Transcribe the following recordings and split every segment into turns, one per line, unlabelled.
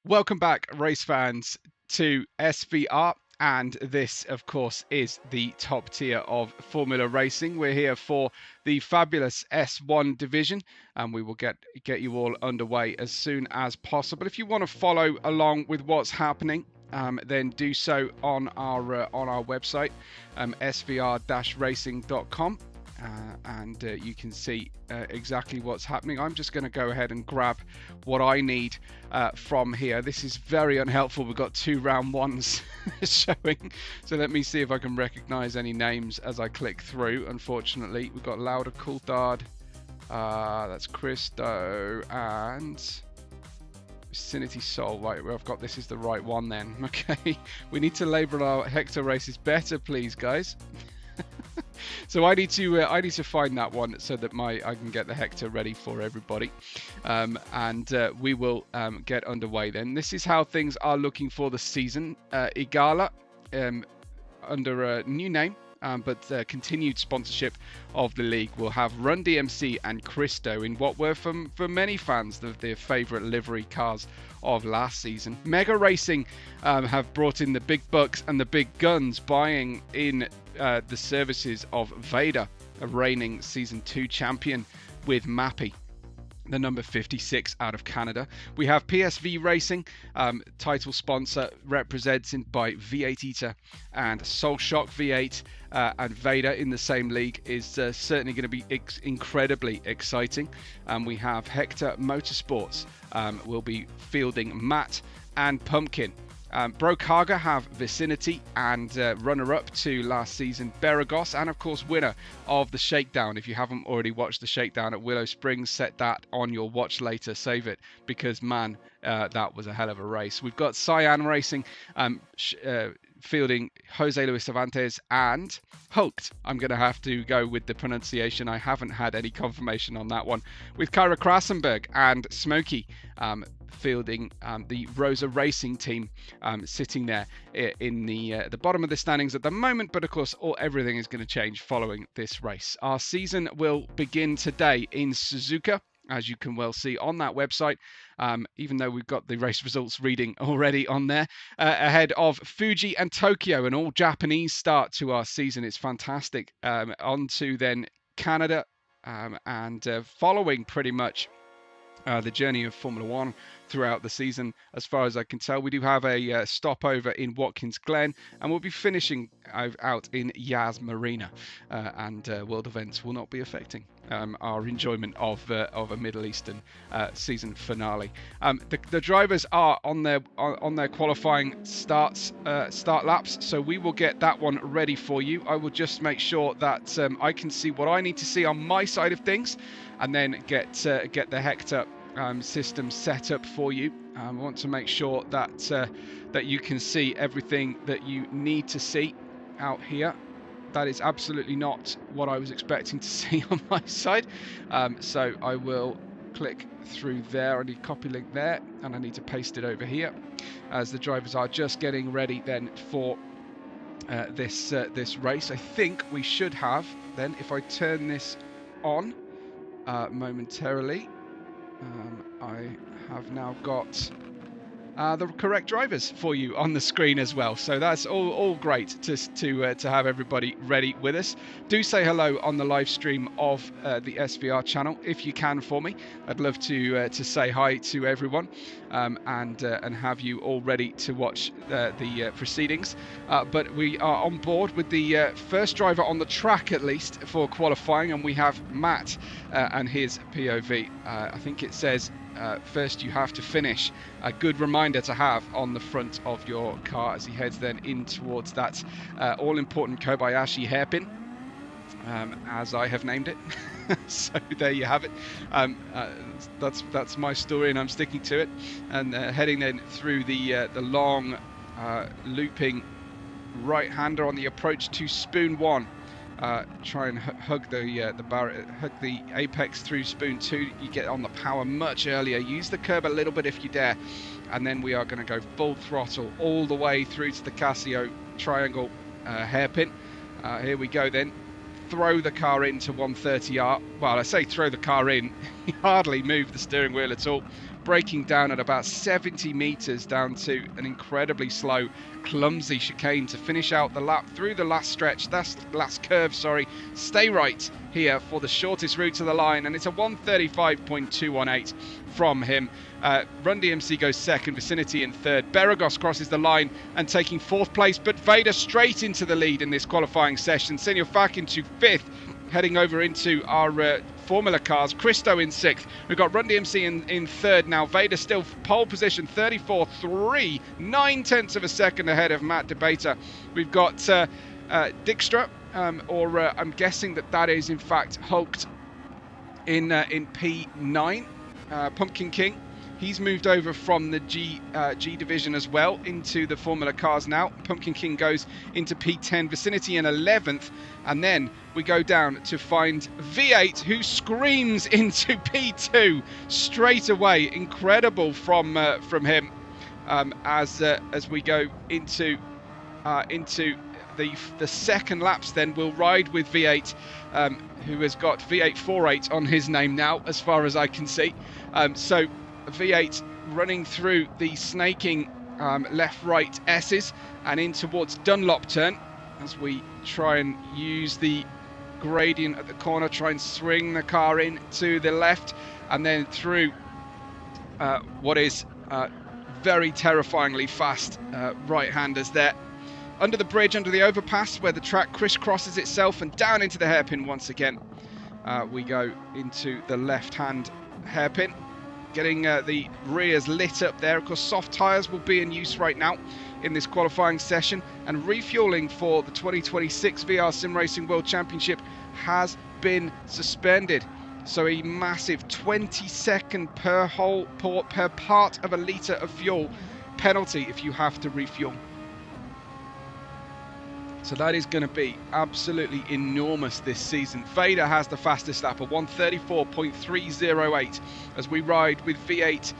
Welcome back, race fans, to SVR. And this, of course, is the top tier of Formula Racing. We're here for the fabulous S1 division, and we will get you all underway as soon as possible. If you want to follow along with what's happening, then do so on our website, svr-racing.com. And you can see exactly what's happening. I'm just going to go ahead and grab what I need from here. This is very unhelpful. We've got 2 round ones showing, so let me see if I can recognize any names as I click through. Unfortunately, we've got Lauda Coulthard, that's Christo, and Vicinity Soul. Right, well, I've got this is the right one then. Okay, we need to label our Hector races better, please, guys. So I need to find that one so that I can get the Hector ready for everybody, and we will get underway then. This is how things are looking for the season. Igala, under a new name, but continued sponsorship of the league, will have Run DMC and Christo in what were for many fans their favourite livery cars of last season. Mega Racing have brought in the big bucks and the big guns, buying in the services of Vader, a reigning Season 2 champion, with Mappy, the number 56 out of Canada. We have PSV Racing, title sponsor, represented by V8 Eater and Soul Shock V8, and Vader in the same league is certainly going to be incredibly exciting. We have Hector Motorsports will be fielding Matt and Pumpkin. Brokaga have Vicinity and runner-up to last season Beregoz, and of course winner of the Shakedown. If you haven't already watched the Shakedown at Willow Springs, set that on your watch later, save it, because man, that was a hell of a race. We've got Cyan Racing fielding Jose Luis Cervantes and Hulked. I'm going to have to go with the pronunciation. I haven't had any confirmation on that one. With Kyra Krasenberg and Smokey fielding the Rosa Racing team, sitting there in the bottom of the standings at the moment, but of course everything is going to change following this race. Our season will begin today in Suzuka, as you can well see on that website, even though we've got the race results reading already on there, ahead of Fuji and Tokyo, an all Japanese start to our season. It's fantastic. On to then Canada, and following pretty much the journey of Formula One throughout the season, as far as I can tell. We do have a stopover in Watkins Glen, and we'll be finishing out in Yas Marina, and world events will not be affecting our enjoyment of a Middle Eastern season finale. The drivers are on their qualifying start laps, so we will get that one ready for you. I will just make sure that I can see what I need to see on my side of things, and then get the Hector system set up for you. I want to make sure that you can see everything that you need to see out here. That is absolutely not what I was expecting to see on my side. So I will click through there. I need copy link there, and I need to paste it over here, as the drivers are just getting ready then for this race. I think we should have then, if I turn this on momentarily, I have now got the correct drivers for you on the screen as well, so that's all great to have everybody ready with us. Do say hello on the live stream of the SVR channel if you can for me. I'd love to say hi to everyone, and have you all ready to watch the proceedings. But we are on board with the first driver on the track, at least for qualifying, and we have Matt and his POV. I think it says first you have to finish. A good reminder to have on the front of your car as he heads then in towards that all-important Kobayashi hairpin, as I have named it. So there you have it. That's my story, and I'm sticking to it. And heading then through the long looping right-hander on the approach to Spoon 1. Try and hug the apex through Spoon 2. You get on the power much earlier. Use the curb a little bit if you dare, and then we are going to go full throttle all the way through to the Casio triangle hairpin. Here we go then. Throw the car into 130R. Well, I say throw the car in. You hardly move the steering wheel at all. breaking down at about 70 meters down to an incredibly slow, clumsy chicane to finish out the lap through the last stretch, that's last curve, sorry. Stay right here for the shortest route to the line, and it's a 1:35.218 from him. Run DMC goes second, Vicinity in third. Beregoz crosses the line and taking fourth place, but Vader straight into the lead in this qualifying session. Senor Fak into fifth, heading over into our Formula cars. Christo in sixth. We've got Run DMC in third now. Vader still pole position, 34.3, 9/10 of a second ahead of Matt Debater. We've got Dijkstra, or I'm guessing that is in fact hulked in P9. Pumpkin King, he's moved over from the G division as well into the Formula cars now. Pumpkin King goes into P10, Vicinity in 11th, and then we go down to find V8, who screams into P2 straight away. Incredible from him, as we go into the second laps. Then we'll ride with V8, who has got V848 on his name now, as far as I can see. So V8 running through the snaking left-right S's and in towards Dunlop turn, as we try and use the gradient at the corner, try and swing the car in to the left, and then through what is very terrifyingly fast right-handers there. Under the bridge, under the overpass, where the track crisscrosses itself, and down into the hairpin once again. We go into the left-hand hairpin, getting the rears lit up there. Of course, soft tyres will be in use right now in this qualifying session, and refueling for the 2026 VR Sim Racing World Championship has been suspended. So a massive 20-second per part of a litre of fuel penalty if you have to refuel. So that is going to be absolutely enormous this season. Vader has the fastest lap, a 1:34.308. As we ride with V8,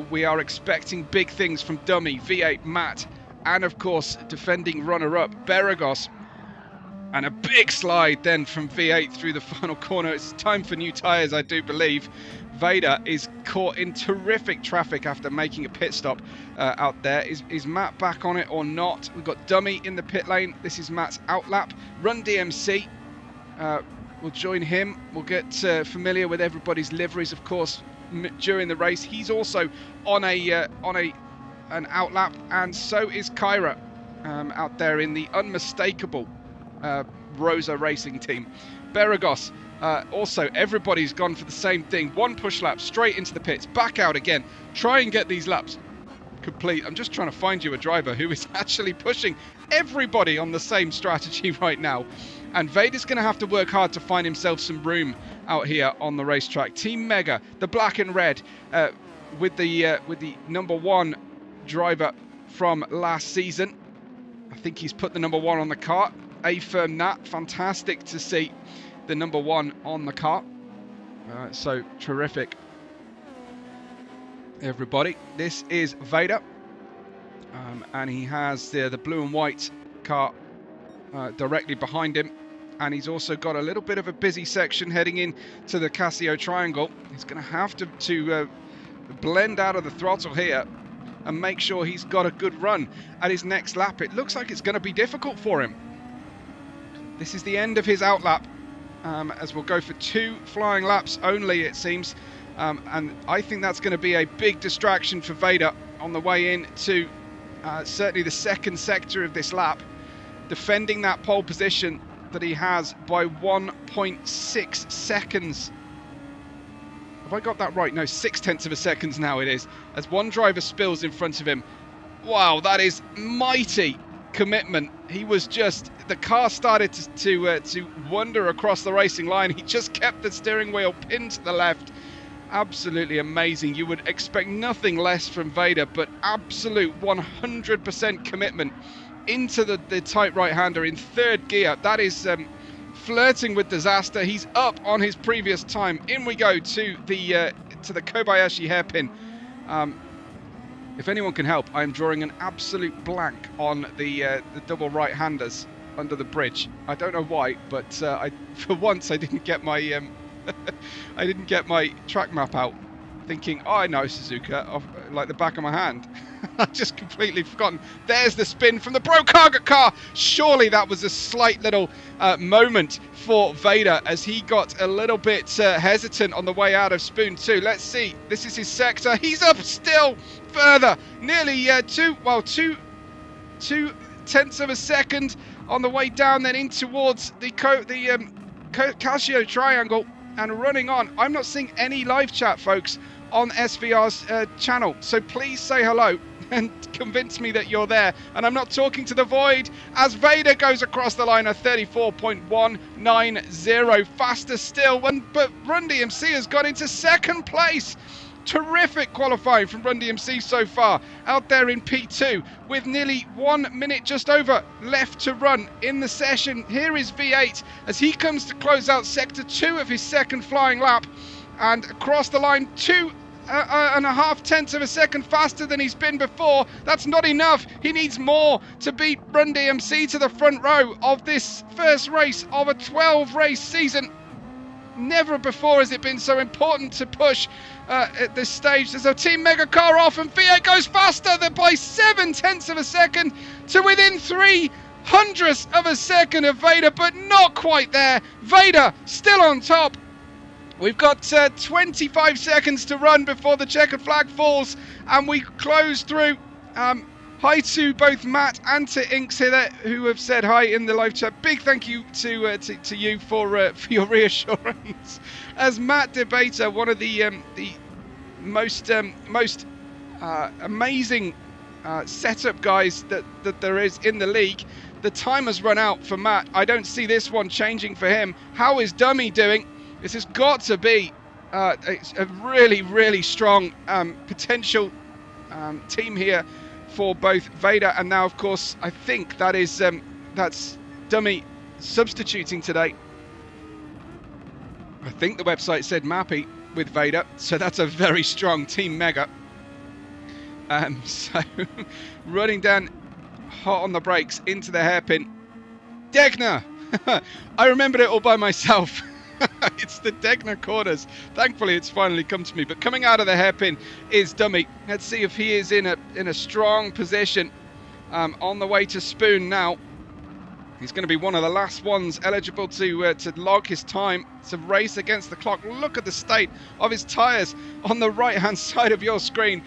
we are expecting big things from dummy V8 Matt, and of course defending runner-up Beregoz. And a big slide then from V8 through the final corner. It's time for new tyres, I do believe. Vader is caught in terrific traffic after making a pit stop out there. Is Matt back on it or not? We've got Dummy in the pit lane. This is Matt's outlap. Run DMC will join him. We'll get familiar with everybody's liveries, of course, during the race. He's also on an outlap, and so is Kyra out there in the unmistakable Rosa Racing team. Beregoz, also everybody's gone for the same thing. One push lap straight into the pits, back out again. Try and get these laps complete. I'm just trying to find you a driver who is actually pushing everybody on the same strategy right now. And Vader's going to have to work hard to find himself some room out here on the racetrack. Team Mega, the black and red, with the number one driver from last season. I think he's put the number one on the car. A-firm that. Fantastic to see the number one on the car. So terrific, everybody. This is Vader, and he has the blue and white car directly behind him, and he's also got a little bit of a busy section heading in to the Casio Triangle. He's going to have to blend out of the throttle here and make sure he's got a good run at his next lap. It looks like it's going to be difficult for him. This is the end of his outlap, as we'll go for 2 flying laps only, it seems. And I think that's going to be a big distraction for Vader on the way in to certainly the second sector of this lap, defending that pole position that he has by 1.6 seconds. Have I got that right? No, 0.6 of a second now it is, as one driver spills in front of him. Wow, that is mighty commitment. He was just, the car started to wander across the racing line. He just kept the steering wheel pinned to the left. Absolutely amazing. You would expect nothing less from Vader, but absolute 100% commitment into the tight right-hander in third gear. That is flirting with disaster. He's up on his previous time. In we go to the Kobayashi hairpin. If anyone can help, I'm drawing an absolute blank on the double right-handers under the bridge. I don't know why, but for once I didn't get my I didn't get my track map out. thinking, oh, I know Suzuka off, like the back of my hand. I just completely forgotten. There's the spin from the Pro Cargo car. Surely that was a slight little moment for Vader as he got a little bit hesitant on the way out of Spoon 2. Let's see. This is his sector. He's up still further. Nearly 2 tenths of a second on the way down, then in towards the Casio Triangle and running on. I'm not seeing any live chat, folks, on SVR's channel, so please say hello and convince me that you're there. And I'm not talking to the void as Vader goes across the line at 34.190, faster still. But Run DMC has got into second place. Terrific qualifying from Run DMC so far, out there in P2 with nearly 1 minute just over left to run in the session. Here is V8 as he comes to close out sector 2 of his second flying lap and across the line 2.5 tenths of a second faster than he's been before. That's not enough. He needs more to beat Run DMC to the front row of this first race of a 12 race season. Never before has it been so important to push at this stage. There's a Team Mega car off and V8 goes faster than by 7 tenths of a second to within 3/100ths of a second of Vader, but not quite there. Vader still on top. We've got 25 seconds to run before the checkered flag falls and we close through. Hi to both Matt and to Inks here who have said hi in the live chat. Big thank you to you for your reassurance. As Matt Debater, one of the most amazing setup guys that there is in the league, the time has run out for Matt. I don't see this one changing for him. How is Dummy doing? This has got to be a really strong potential team here for both Vader and now, of course, I think that is that's Dummy substituting today. I think the website said Mappy with Vader, so that's a very strong Team Mega. So running down hot on the brakes into the hairpin. Degner! I remembered it all by myself. It's the Degner corners. Thankfully, it's finally come to me. But coming out of the hairpin is Dummy. Let's see if he is in a strong position on the way to Spoon now. He's going to be one of the last ones eligible to log his time. It's a race against the clock. Look at the state of his tyres on the right-hand side of your screen.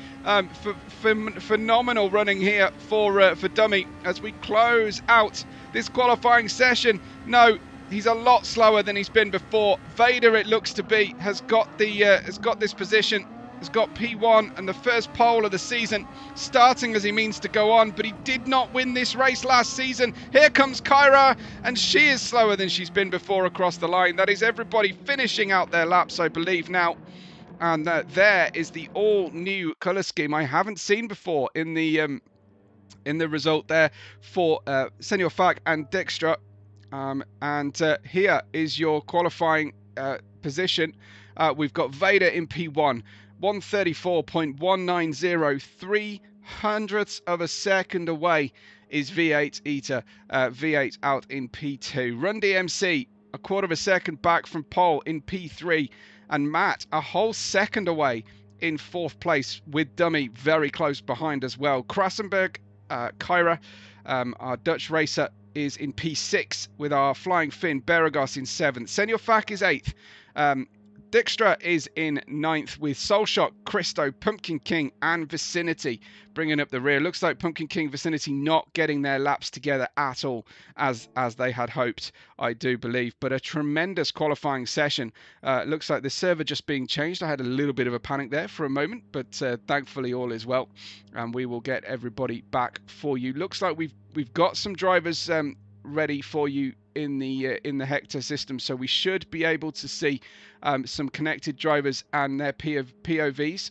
Phenomenal running here for Dummy as we close out this qualifying session. No, he's a lot slower than he's been before. Vader, it looks to be, has got this position, has got P1 and the first pole of the season, starting as he means to go on, but he did not win this race last season. Here comes Kyra, and she is slower than she's been before across the line. That is everybody finishing out their laps, I believe, now. And there is the all-new colour scheme I haven't seen before in the result there for Senor Fag and Dijkstra. Here is your qualifying position. We've got Vader in P1, 134.190, 3/100ths of a second away is V8 Eater. V8 out in P2. Run DMC, a quarter of a second back from pole in P3. And Matt, a whole second away in 4th place with Dummy very close behind as well. Krasenberg, Kyra, our Dutch racer, is in P6 with our Flying Finn Beregoz in 7th. Senor Fak is 8th. Dijkstra is in 9th with Soulshock, Christo, Pumpkin King and Vicinity bringing up the rear. Looks like Pumpkin King, Vicinity not getting their laps together at all as they had hoped, I do believe. But a tremendous qualifying session. Looks like the server just being changed. I had a little bit of a panic there for a moment, but thankfully all is well. And we will get everybody back for you. Looks like we've got some drivers ready for you in the Hector system, so we should be able to see some connected drivers and their POVs.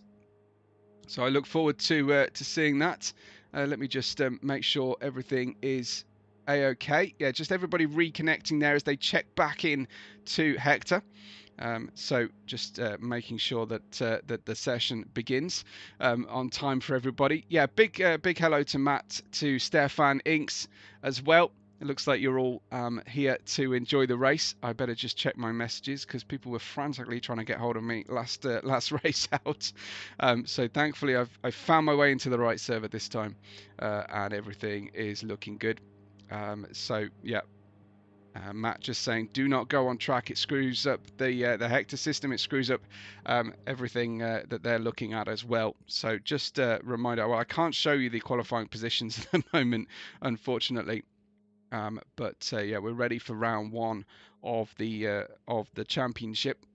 So I look forward to seeing that. Let me just make sure everything is a-okay. Yeah, just everybody reconnecting there as they check back in to Hector. So just making sure that that the session begins on time for everybody. Yeah, big hello to Matt, to Stefan, Inks as well. It looks like you're all here to enjoy the race. I better just check my messages because people were frantically trying to get hold of me last race out. So thankfully I found my way into the right server this time, and everything is looking good. So yeah. Matt just saying, do not go on track. It screws up the Hector system. It screws up everything that they're looking at as well. So just a reminder, well, I can't show you the qualifying positions at the moment, unfortunately. But yeah, we're ready for round one of the championship.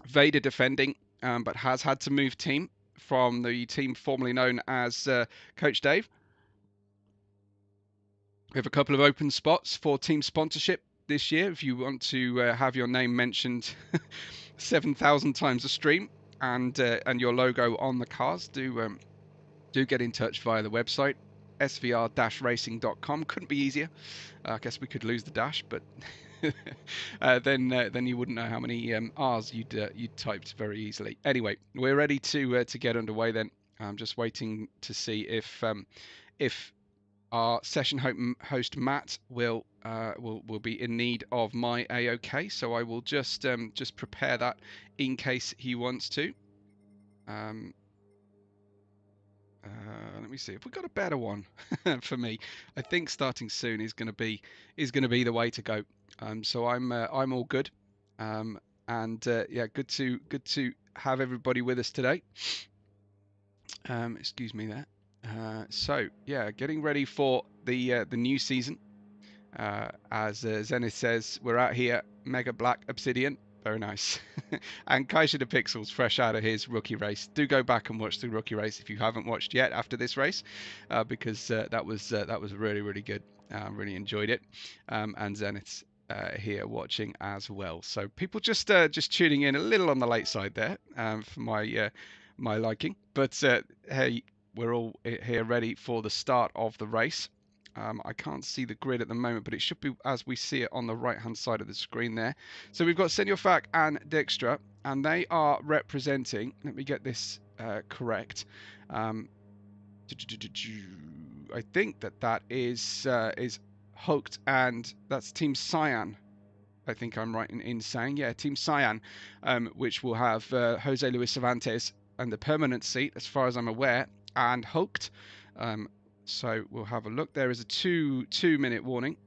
Vader defending, but has had to move team from the team formerly known as Coach Dave. We have a couple of open spots for team sponsorship this year. If you want to have your name mentioned 7,000 times a stream and your logo on the cars, do get in touch via the website svr-racing.com. Couldn't be easier. I guess we could lose the dash, but then you wouldn't know how many R's you'd typed very easily. Anyway, we're ready to get underway. Then I'm just waiting to see if our session host Matt will be in need of my AOK, so I will just prepare that in case he wants to. Let me see if we got a better one for me. I think starting soon is going to be the way to go. So I'm all good, and yeah, good to have everybody with us today. Excuse me there. So yeah, getting ready for the new season. As Zenith says, we're out here, Mega Black Obsidian. Very nice. And Kaisha the Pixels, fresh out of his rookie race. Do go back and watch the rookie race if you haven't watched yet after this race, because that was really, really good. Really enjoyed it. And Zenith's here watching as well. So people just tuning in a little on the late side there, for my liking. But hey, we're all here ready for the start of the race. I can't see the grid at the moment, but it should be as we see it on the right-hand side of the screen there. So we've got Senyorfac and Dijkstra, and they are representing, let me get this correct. I think that is Hooked, and that's Team Cyan. I think I'm right in saying, yeah, Team Cyan, which will have Jose Luis Cervantes and the permanent seat, as far as I'm aware, and Hooked. So we'll have a look. There is a two-minute warning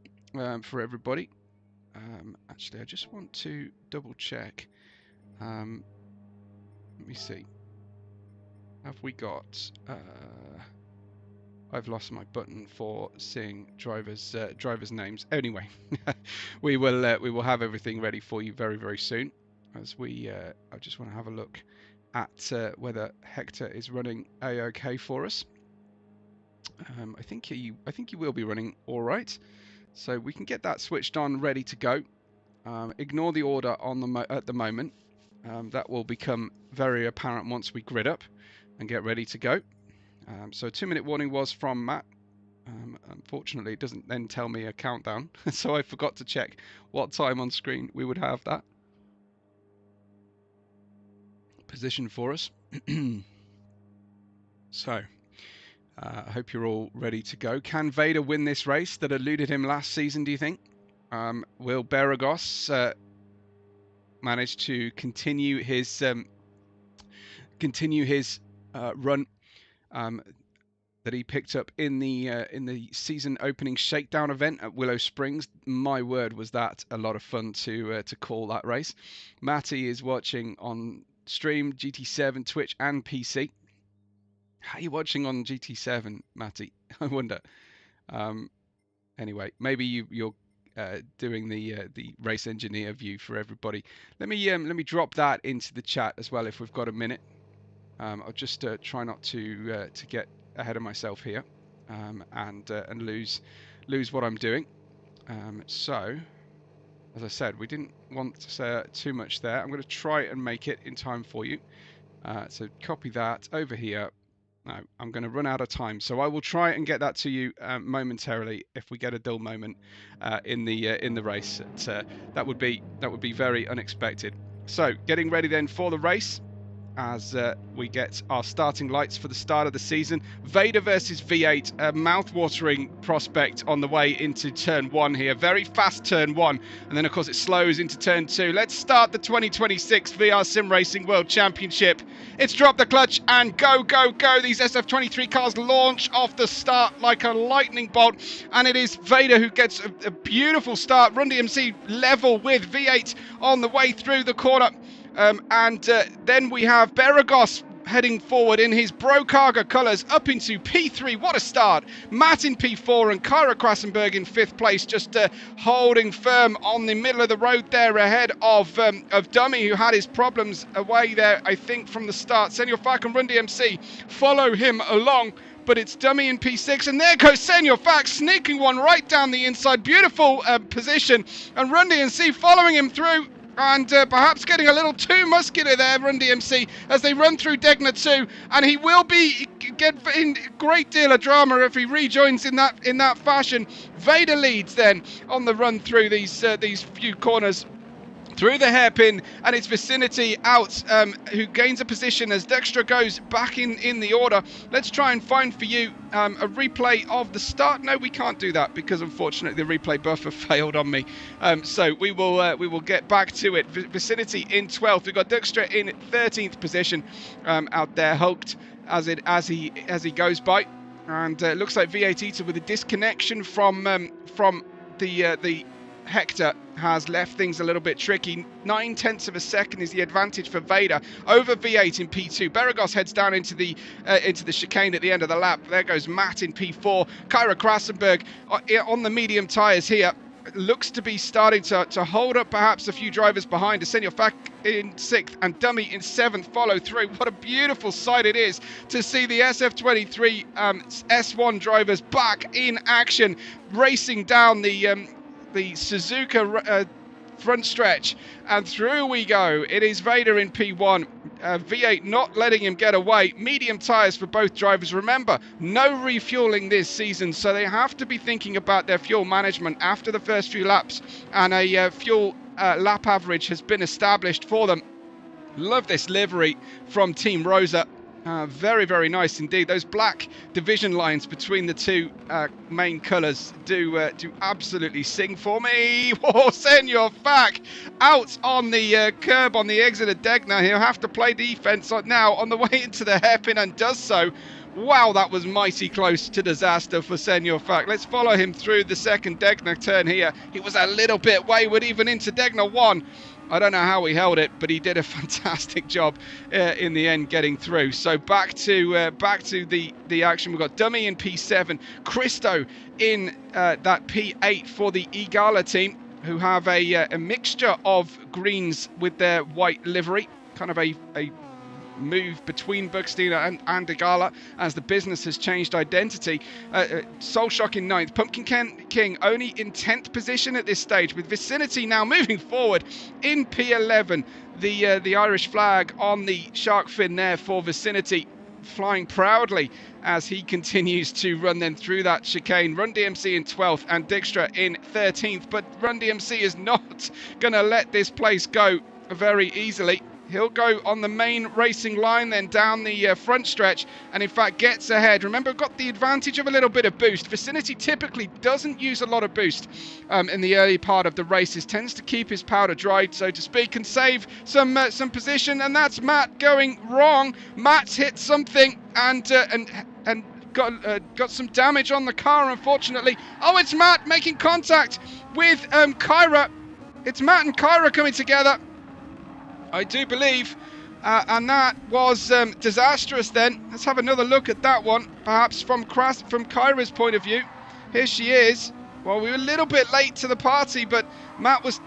for everybody. Actually, I just want to double check. Let me see. Have we got? I've lost my button for seeing drivers' names. Anyway, we will have everything ready for you very, very soon. As we, I just want to have a look at whether Hector is running A-OK for us. I think he will be running all right, so we can get that switched on, ready to go. Ignore the order on at the moment. That will become very apparent once we grid up and get ready to go. So a 2-minute warning was from Matt. Unfortunately, it doesn't then tell me a countdown, so I forgot to check what time on screen we would have that position for us. So. I hope you're all ready to go. Can Vader win this race that eluded him last season, do you think? Will Beregoz manage to continue his run that he picked up in the season opening shakedown event at Willow Springs? My word, was that a lot of fun to call that race. Matty is watching on stream, GT7, Twitch, and PC. How are you watching on GT7, Matty? I wonder. Anyway, maybe you're doing the race engineer view for everybody. Let me drop that into the chat as well if we've got a minute. I'll just try not to get ahead of myself here, and lose what I'm doing. So, as I said, we didn't want to say too much there. I'm going to try and make it in time for you. So copy that over here. No, I'm going to run out of time, so I will try and get that to you momentarily if we get a dull moment in the race. That would be very unexpected. So getting ready then for the race. as we get our starting lights for the start of the season. Vader versus V8, a mouth-watering prospect on the way into turn 1 here. Very fast turn 1, and then of course it slows into turn 2. Let's start the 2026 VR Sim Racing World Championship. It's drop the clutch and go, go, go. These SF23 cars launch off the start like a lightning bolt, and it is Vader who gets a beautiful start. Run DMC level with V8 on the way through the corner. Then we have Beregoz heading forward in his Brokaga colours up into P3. What a start. Matt in P4 and Kyra Krassenberg in 5th place, just holding firm on the middle of the road there ahead of Dummy, who had his problems away there, I think, from the start. Senor Fak and Run DMC follow him along, but it's Dummy in P6, and there goes Senor Fak, sneaking one right down the inside. Beautiful position, and Run DMC following him through. And perhaps getting a little too muscular there, Run DMC, as they run through Degner 2, and he will get in a great deal of drama if he rejoins in that fashion. Vader leads then on the run through these few corners, through the hairpin, and it's Vicinity out, who gains a position as Dextra goes back in the order. Let's try and find for you a replay of the start. No, we can't do that because unfortunately the replay buffer failed on me. So we will get back to it. Vicinity in 12th. We've got Dextra in 13th position out there, hulked as he goes by, and it looks like V8 Eater with a disconnection from the Hector has left things a little bit tricky. 9/10 of a second is the advantage for Vader over V8 in P2. Beregoz heads down into the chicane at the end of the lap. There goes Matt in P4. Kyra Krassenberg on the medium tyres here. Looks to be starting to hold up perhaps a few drivers behind. Senor Fak in 6th and Dummy in 7th follow through. What a beautiful sight it is to see the SF23 S1 drivers back in action, racing down the Suzuka front stretch, and through we go. It is Vader in P1, V8 not letting him get away. Medium tyres for both drivers. Remember, no refueling this season, so they have to be thinking about their fuel management after the first few laps, and a fuel lap average has been established for them. Love this livery from Team Rosa. Very, very nice indeed. Those black division lines between the two main colours do absolutely sing for me. Oh, Senor Fak out on the curb on the exit of Degner. He'll have to play defence now on the way into the hairpin, and does so. Wow, that was mighty close to disaster for Senor Fak. Let's follow him through the second Degner turn here. He was a little bit wayward even into Degner 1. I don't know how he held it, but he did a fantastic job in the end getting through. So back to the action. We've got Dummy in P7, Christo in that P8 for the Igala team, who have a mixture of greens with their white livery, kind of a move between Buxtehude and Igala as the business has changed identity. Soul Shock in 9th, Pumpkin King only in 10th position at this stage, with Vicinity now moving forward in P11. The Irish flag on the shark fin there for Vicinity, flying proudly as he continues to run then through that chicane. Run DMC in 12th and Dijkstra in 13th, but Run DMC is not going to let this place go very easily. He'll go on the main racing line, then down the front stretch, and in fact gets ahead. Remember, got the advantage of a little bit of boost. Vicinity typically doesn't use a lot of boost in the early part of the races. Tends to keep his powder dry, so to speak, and save some position. And that's Matt going wrong. Matt's hit something and got some damage on the car, unfortunately. Oh, it's Matt making contact with Kyra. It's Matt and Kyra coming together, I do believe, and that was disastrous then. Let's have another look at that one, perhaps from Kyra's point of view. Here she is. Well, we were a little bit late to the party, but Matt was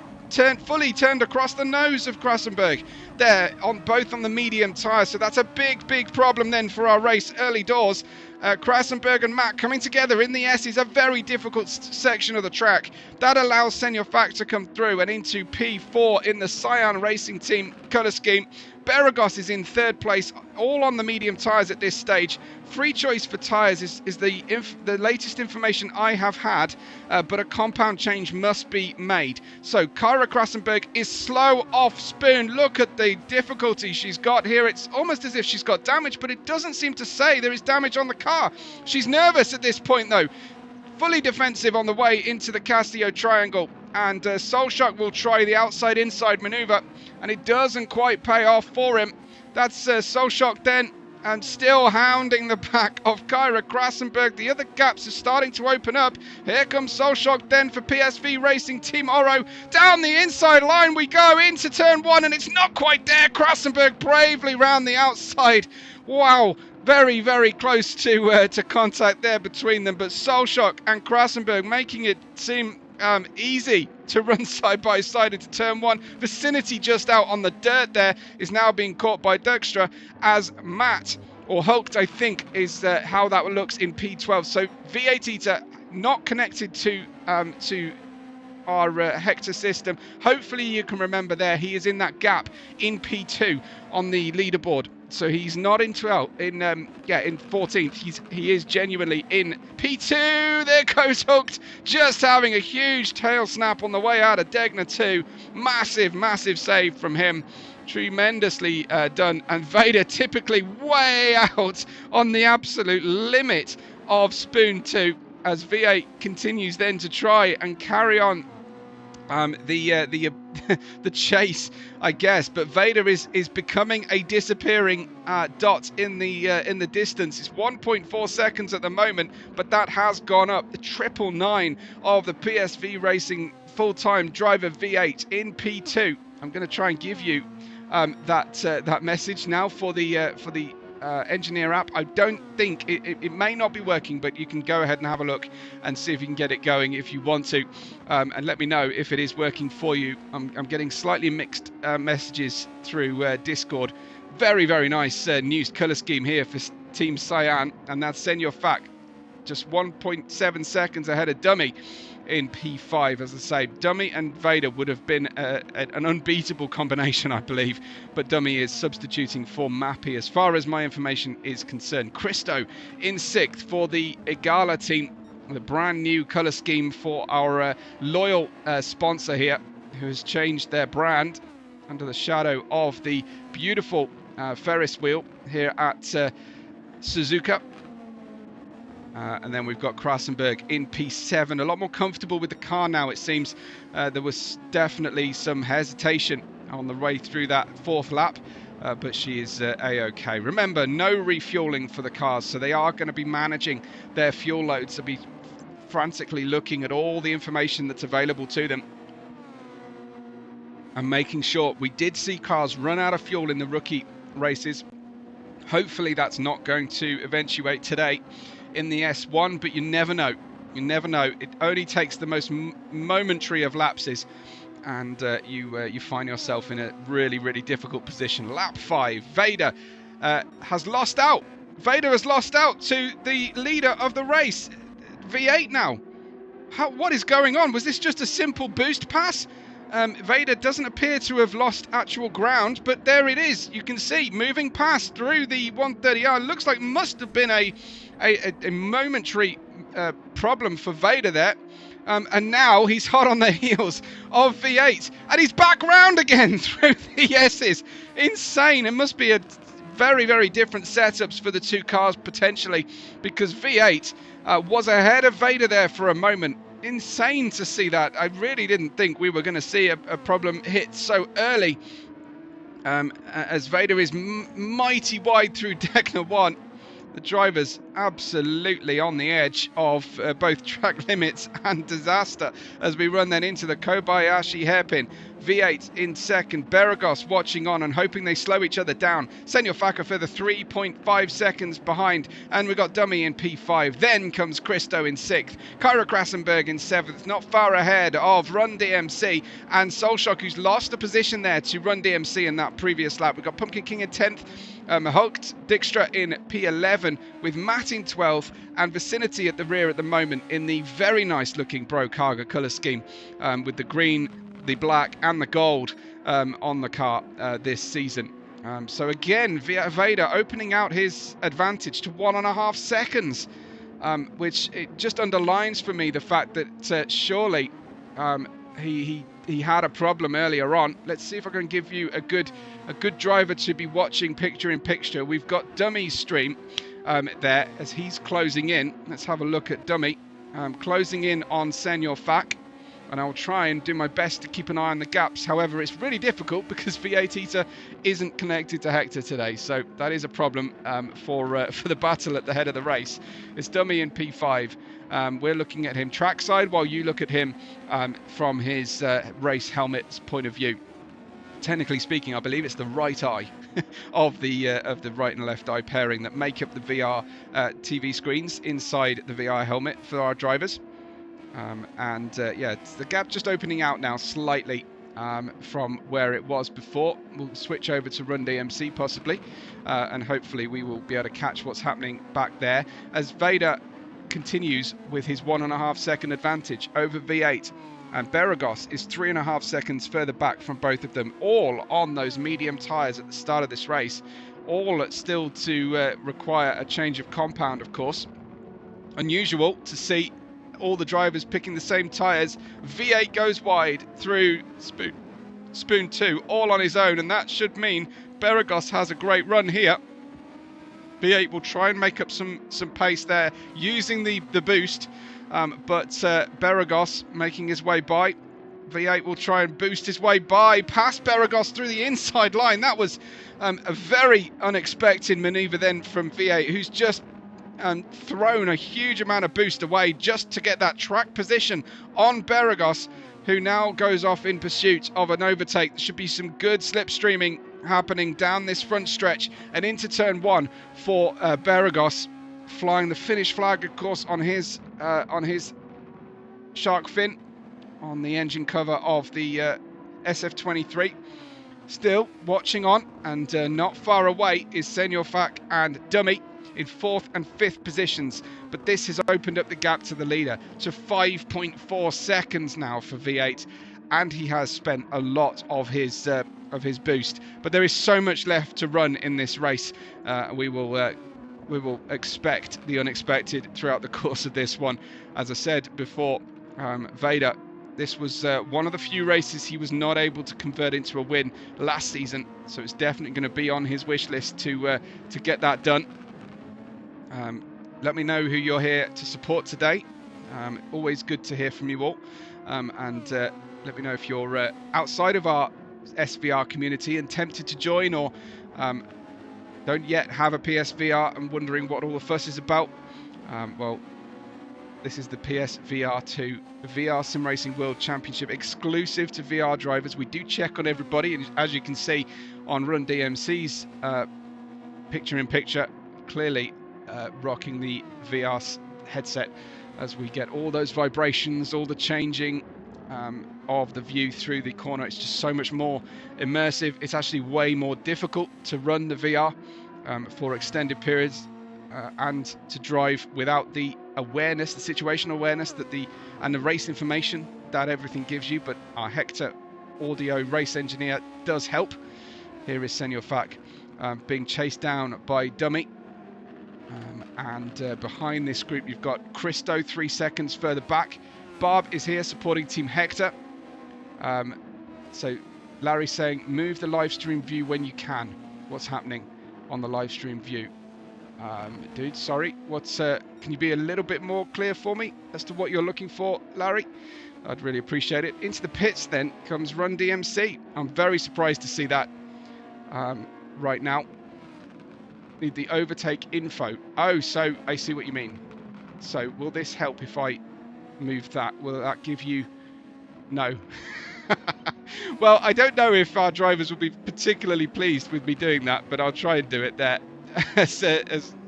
fully turned across the nose of Krassenberg there, both on the medium tyre, so that's a big problem then for our race early doors. Krassenberg and Matt coming together in the S is a very difficult section of the track. That allows Senor Fak to come through and into P4 in the Cyan Racing Team colour scheme. Beregoz is in 3rd place, all on the medium tyres at this stage. Free choice for tyres is the latest information I have had, but a compound change must be made. So Kyra Krassenberg is slow off Spoon. Look at the difficulty she's got here. It's almost as if she's got damage, but it doesn't seem to say there is damage on the car. She's nervous at this point though. Fully defensive on the way into the Castillo triangle, and Solshock will try the outside-inside maneuver, and it doesn't quite pay off for him. That's Solshock then, and still hounding the back of Kyra Krassenberg. The other gaps are starting to open up. Here comes Solshock then for PSV Racing Team Oro. Down the inside line we go into turn 1, and it's not quite there. Krassenberg bravely round the outside. Wow. Very, very close to contact there between them, but Solshock and Krassenberg making it seem easy to run side by side into turn 1. Vicinity just out on the dirt there is now being caught by Dijkstra as Matt, or Hulked I think is how that looks in P12. So V8 Eater not connected to our Hector system. Hopefully you can remember there, he is in that gap in P2 on the leaderboard. So he's not in 14th. He is genuinely in P2. There goes Hooked, just having a huge tail snap on the way out of Degner 2. Massive save from him. Tremendously done. And Vader typically way out on the absolute limit of Spoon 2, as V8 continues then to try and carry on the chase, I guess. But Vader is becoming a disappearing dot in the distance. It's 1.4 seconds at the moment, but that has gone up. The 999 of the PSV Racing full-time driver V8 in P2. I'm going to try and give you that message now for the engineer app. I don't think it may not be working, but you can go ahead and have a look and see if you can get it going if you want to, and let me know if it is working for you. I'm getting slightly mixed messages through Discord. Very nice new colour scheme here for Team Cyan, and that's Senor Fak, just 1.7 seconds ahead of Dummy in P5. As I say, Dummy and Vader would have been an unbeatable combination, I believe, but Dummy is substituting for Mappy as far as my information is concerned. Christo in 6th for the Igala team, the brand new colour scheme for our loyal sponsor here, who has changed their brand under the shadow of the beautiful Ferris wheel here at Suzuka. And then we've got Krassenberg in P7, a lot more comfortable with the car now, it seems. There was definitely some hesitation on the way through that 4th lap, but she is A-OK. Remember, no refueling for the cars, so they are going to be managing their fuel loads. They'll be frantically looking at all the information that's available to them and making sure. We did see cars run out of fuel in the rookie races. Hopefully that's not going to eventuate today in the S1, but you never know. You never know. It only takes the most momentary of lapses, and you find yourself in a really difficult position. Lap 5, Vader has lost out. Vader has lost out to the leader of the race, V8 now. What is going on? Was this just a simple boost pass? Vader doesn't appear to have lost actual ground, but there it is. You can see moving past through the 130R. Looks like must have been a momentary problem for Vader there. And now he's hot on the heels of V8. And he's back round again through the S's. Insane. It must be a very different setups for the two cars potentially, because V8 was ahead of Vader there for a moment. Insane to see that. I really didn't think we were going to see a problem hit so early, as Vader is mighty wide through Degner 1. The drivers absolutely on the edge of both track limits and disaster as we run then into the Kobayashi hairpin. V8 in second, Beregoz watching on and hoping they slow each other down. Senor Faka further 3.5 seconds behind, and we got Dummy in P5. Then comes Christo in 6th, Kyra Krassenberg in 7th, not far ahead of Run DMC and Solshock, who's lost a position there to Run DMC in that previous lap. We've got Pumpkin King in 10th, Hulked Dijkstra in P11 with Matt in 12th, and Vicinity at the rear at the moment in the very nice looking Bro Cargo colour scheme, with the green, the black and the gold on the car this season. So again, Vader opening out his advantage to 1.5 seconds, which it just underlines for me the fact that surely he had a problem earlier on. Let's see if I can give you a good driver to be watching picture in picture. We've got Dummy's stream there as he's closing in. Let's have a look at Dummy closing in on Senor Fak. And I'll try and do my best to keep an eye on the gaps. However, it's really difficult because V8 Eater isn't connected to Hector today. So that is a problem for the battle at the head of the race. It's Dummy in P5. We're looking at him trackside while you look at him from his race helmet's point of view. Technically speaking, I believe it's the right eye of the right and left eye pairing that make up the VR TV screens inside the VR helmet for our drivers. Yeah, it's the gap just opening out now slightly from where it was before. We'll switch over to Run DMC possibly, and hopefully we will be able to catch what's happening back there as Vader continues with his 1.5 second advantage over V8, and Beregoz is 3.5 seconds further back from both of them, all on those medium tyres at the start of this race, all still to require a change of compound, of course. Unusual to see all the drivers picking the same tyres. V8 goes wide through Spoon 2 all on his own, and that should mean Beregoz has a great run here. V8 will try and make up some pace there using the boost, but Beregoz making his way by. V8 will try and boost his way by past Beregoz through the inside line. That was a very unexpected manoeuvre then from V8, who's just thrown a huge amount of boost away just to get that track position on Beregoz, who now goes off in pursuit of an overtake. There should be some good slipstreaming happening down this front stretch and into turn 1 for Beregoz, flying the finish flag, of course, on his shark fin on the engine cover of the SF23. Still watching on, and not far away is Senor Fak and Dummy in 4th and 5th positions, but this has opened up the gap to the leader to 5.4 seconds now for V8, and he has spent a lot of his boost. But there is so much left to run in this race. We will expect the unexpected throughout the course of this one. As I said before, Vader, this was one of the few races he was not able to convert into a win last season, so it's definitely going to be on his wish list to get that done. Let me know who you're here to support today. Always good to hear from you all. And let me know if you're outside of our SVR community and tempted to join, or don't yet have a PSVR and wondering what all the fuss is about. Well, this is the PSVR2 VR Sim Racing World Championship exclusive to VR drivers. We do check on everybody, and as you can see on Run DMC's picture in picture, clearly rocking the VR headset as we get all those vibrations, all the changing of the view through the corner. It's just so much more immersive. It's actually way more difficult to run the VR for extended periods and to drive without the awareness, the situational awareness and the race information that everything gives you. But our Hector audio race engineer does help. Here is Senor Fak being chased down by Dummy. And behind this group you've got Christo 3 seconds further back. Barb is here supporting Team Hector. So Larry's saying move the live stream view when you can. What's happening on the live stream view? Dude, sorry, can you be a little bit more clear for me as to what you're looking for, Larry? I'd really appreciate it. Into the pits then comes Run DMC. I'm very surprised to see that right now. Need the overtake info. Oh, so I see what you mean. So will this help if I move that? Will that give you... No. Well, I don't know if our drivers will be particularly pleased with me doing that, but I'll try and do it there.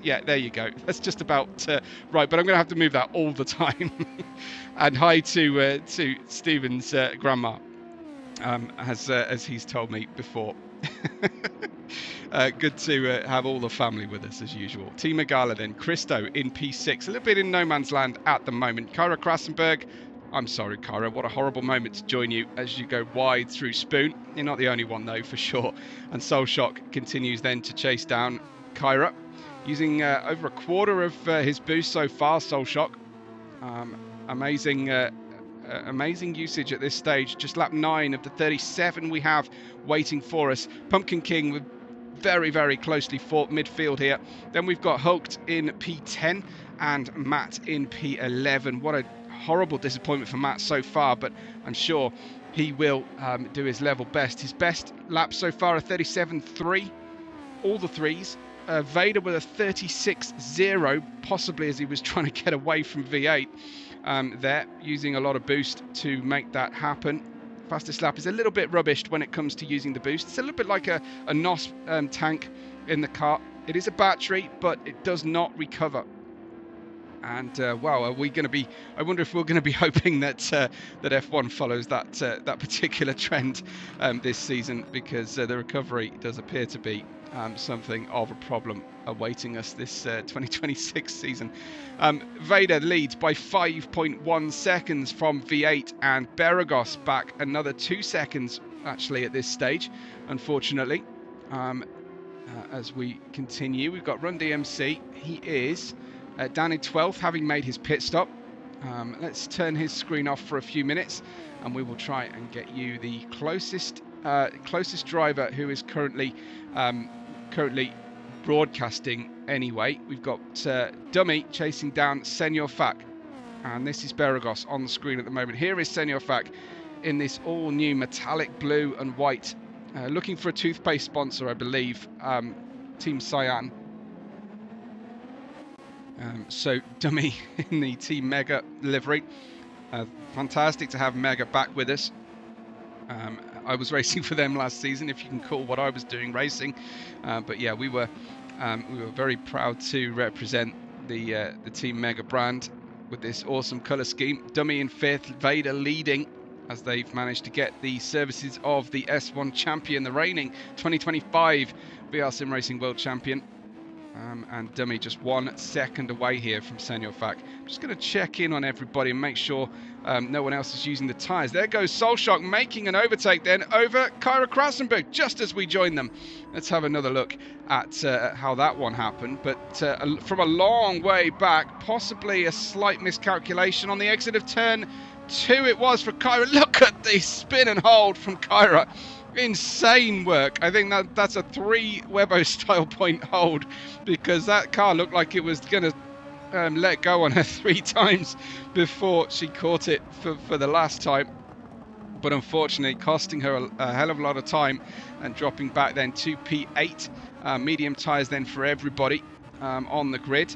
Yeah, there you go. That's just about right, but I'm going to have to move that all the time. And hi to Stephen's grandma, as he's told me before. Good to have all the family with us as usual. Team Megala then, Christo in P6, a little bit in no man's land at the moment. Kyra Krasenberg I'm sorry, Kyra, what a horrible moment to join you as you go wide through Spoon. You're not the only one, though, for sure. And Soul Shock continues then to chase down Kyra, using over a quarter of his boost so far, Soul Shock. Amazing usage at this stage. Just lap 9 of the 37 we have waiting for us. Pumpkin King with very, very closely fought midfield here. Then we've got Hulked in P10 and Matt in P11. What a horrible disappointment for Matt so far, but I'm sure he will do his level best. His best lap so far, a 37.3, all the threes. Vader with a 36.0, possibly as he was trying to get away from V8 there, using a lot of boost to make that happen. Fastest lap is a little bit rubbished when it comes to using the boost. It's a little bit like a NOS tank in the car. It is a battery, but it does not recover. And wow, are we going to be? I wonder if we're going to be hoping that that F1 follows that that particular trend this season, because the recovery does appear to be something of a problem awaiting us this 2026 season. Vader leads by 5.1 seconds from V8, and Beregoz back another 2 seconds actually at this stage, unfortunately. As we continue, we've got Run DMC. He is down in 12th, having made his pit stop. Let's turn his screen off for a few minutes, and we will try and get you the closest driver who is currently broadcasting. Anyway, we've got Dummy chasing down Senor Fak, and this is Beregoz on the screen at the moment. Here is Senor Fak in this all-new metallic blue and white, looking for a toothpaste sponsor, I believe. Team Cyan. So Dummy in the Team Mega livery. Fantastic to have Mega back with us. I was racing for them last season, if you can call what I was doing racing. But yeah, we were very proud to represent the Team Mega brand with this awesome colour scheme. Dummy in 5th, Vader leading, as they've managed to get the services of the S1 champion, the reigning 2025 VR Sim Racing World Champion. And Dummy just 1 second away here from Senor Fak. I'm just going to check in on everybody and make sure no one else is using the tyres. There goes Soul Shock making an overtake then over Kyra Krasenberg just as we join them. Let's have another look at how that one happened. But from a long way back, possibly a slight miscalculation on the exit of turn 2 it was for Kyra. Look at the spin and hold from Kyra. Insane work. I think that's a 3 Webbo style point hold, because that car looked like it was going to let go on her 3 times before she caught it for the last time. But unfortunately costing her a hell of a lot of time and dropping back then to P8. Medium tyres then for everybody on the grid.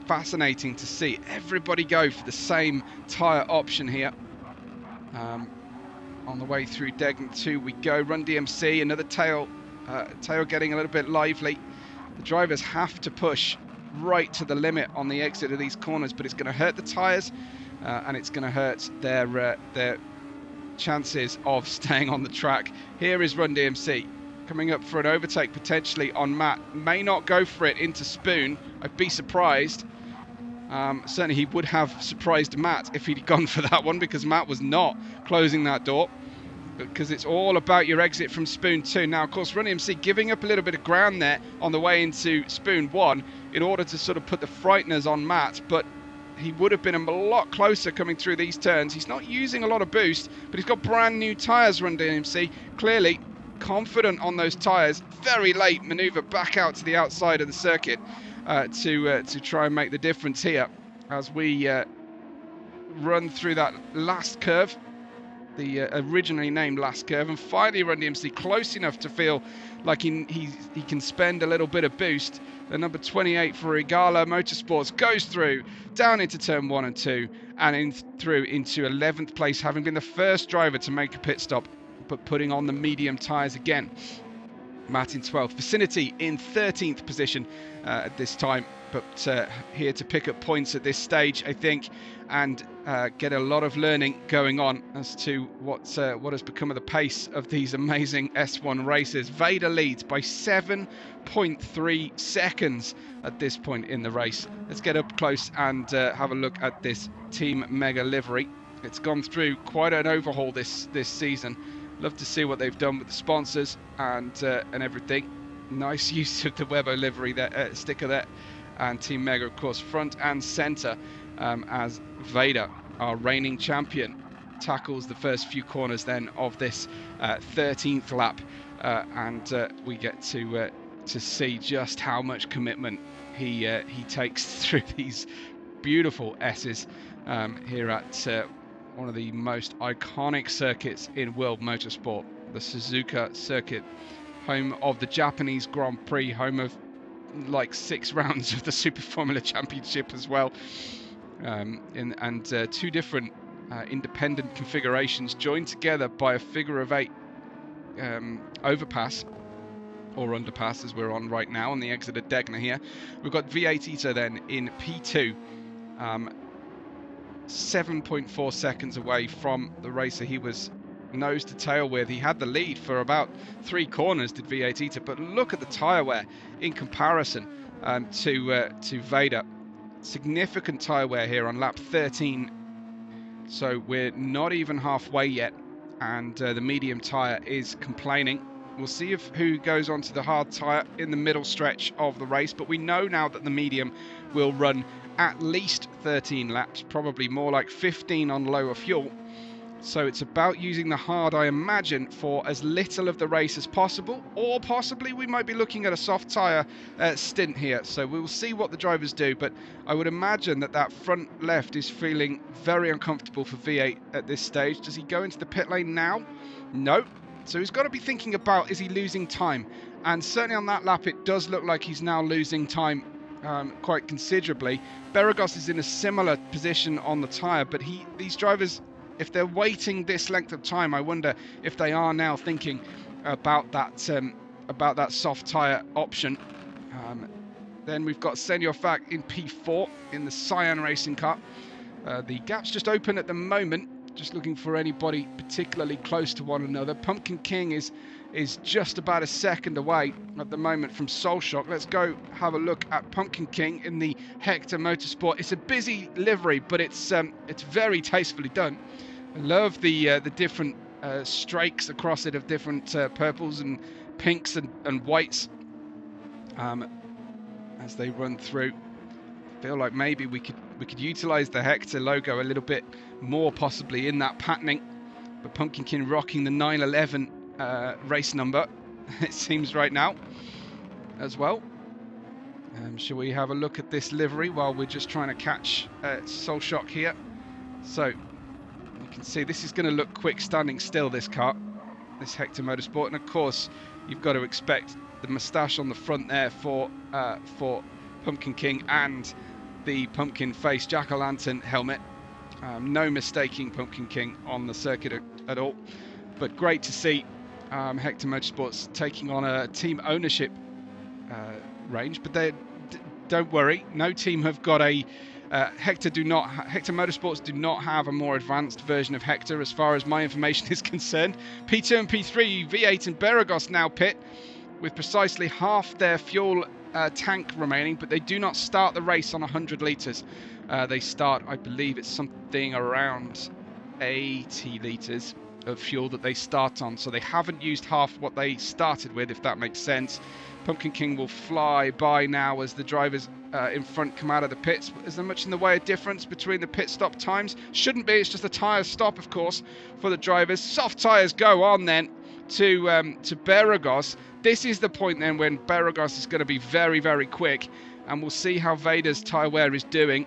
Fascinating to see everybody go for the same tyre option here. On the way through Degnan 2 we go. Run DMC, another tail getting a little bit lively. The drivers have to push right to the limit on the exit of these corners, but it's going to hurt the tyres and it's going to hurt their chances of staying on the track. Here is Run DMC coming up for an overtake potentially on Matt. May not go for it into Spoon. I'd be surprised. Certainly he would have surprised Matt if he'd gone for that one, because Matt was not closing that door, because it's all about your exit from Spoon 2. Now, of course, Run DMC giving up a little bit of ground there on the way into Spoon 1 in order to sort of put the frighteners on Matt, but he would have been a lot closer coming through these turns. He's not using a lot of boost, but he's got brand new tyres, Run DMC. Clearly confident on those tyres. Very late manoeuvre back out to the outside of the circuit to try and make the difference here as we run through that last curve, the originally named last curve, and finally Run DMC close enough to feel like he can spend a little bit of boost. The number 28 for Regala Motorsports goes through down into turn 1 and 2 and through into 11th place, having been the first driver to make a pit stop, but putting on the medium tyres again. Matt in 12th, Vicinity in 13th position at this time, but here to pick up points at this stage, I think, and get a lot of learning going on as to what has become of the pace of these amazing S1 races. Vader leads by 7.3 seconds at this point in the race. Let's get up close and have a look at this Team Mega livery. It's gone through quite an overhaul this season. Love to see what they've done with the sponsors and everything. Nice use of the Webo livery there, sticker there, and Team Mega, of course, front and center, as Vader, our reigning champion, tackles the first few corners then of this 13th lap, and we get to see just how much commitment he takes through these beautiful S's here at one of the most iconic circuits in world motorsport, the Suzuka Circuit, home of the Japanese Grand Prix, home of like 6 rounds of the Super Formula Championship as well, and 2 different independent configurations joined together by a figure of 8 overpass, or underpass as we're on right now on the exit of Degner here. We've got V8 Ito then in P2, 7.4 seconds away from the racer he was nose to tail with. He had the lead for about 3 corners, did V8 Ito, but look at the tyre wear in comparison to Vader. Significant tyre wear here on lap 13, so we're not even halfway yet, and the medium tyre is complaining. We'll see who goes onto the hard tyre in the middle stretch of the race, but we know now that the medium will run at least 13 laps, probably more like 15 on lower fuel. So it's about using the hard, I imagine, for as little of the race as possible, or possibly we might be looking at a soft tyre stint here. So we'll see what the drivers do, but I would imagine that front left is feeling very uncomfortable for V8 at this stage. Does he go into the pit lane now? No. So he's got to be thinking about, is he losing time? And certainly on that lap, it does look like he's now losing time quite considerably. Beregoz is in a similar position on the tyre, but these drivers, if they're waiting this length of time, I wonder if they are now thinking about that soft tyre option. Then we've got Senor Fak in P4 in the Cyan Racing Car. The gap's just open at the moment, just looking for anybody particularly close to one another. Pumpkin King is just about a second away at the moment from Soul Shock. Let's go have a look at Pumpkin King in the Hector Motorsport. It's a busy livery, but it's very tastefully done. I love the different strakes across it of different purples and pinks and whites as they run through. I feel like maybe we could utilize the Hector logo a little bit more, possibly in that patterning. But Pumpkin King rocking the 911 race number, it seems right now as well. Shall we have a look at this livery while we're just trying to catch Soul Shock here? So you can see this is going to look quick standing still, this car, this Hector Motorsport, and of course you've got to expect the moustache on the front there for Pumpkin King and the pumpkin face jack-o'-lantern helmet. No mistaking Pumpkin King on the circuit at all, but great to see Hector Motorsports taking on a team ownership range. But don't worry, no team have got a Hector Motorsports do not have a more advanced version of Hector as far as my information is concerned. P2 and P3, V8 and Beregoz now pit with precisely half their fuel tank remaining, but they do not start the race on 100 litres. They start, I believe it's something around 80 litres of fuel that they start on, so they haven't used half what they started with, if that makes sense. Pumpkin King will fly by now as the drivers in front come out of the pits. Is there much in the way of difference between the pit stop times? Shouldn't be, it's just a tyre stop, of course, for the drivers. Soft tyres go on then to Beregoz. This is the point then when Beregoz is going to be very, very quick, and we'll see how Vader's tyre wear is doing.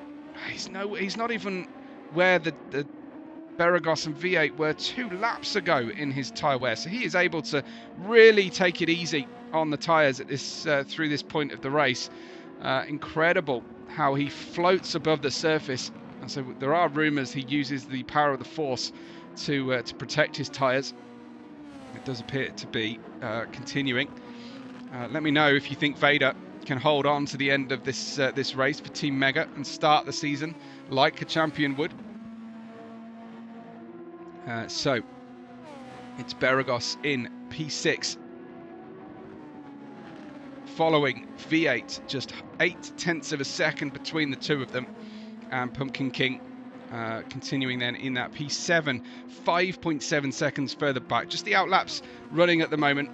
He's not even where the Beregoz and V8 were 2 laps ago in his tyre wear, so he is able to really take it easy on the tyres at this through this point of the race. Incredible how he floats above the surface, and so there are rumours he uses the power of the force to protect his tyres. It does appear to be continuing. Let me know if you think Vader can hold on to the end of this race for Team Mega and start the season like a champion would. So it's Beregoz in P6, following V8, just 0.8 of a second between the two of them, and Pumpkin King continuing then in that P7, 5.7 seconds further back. Just the outlaps running at the moment.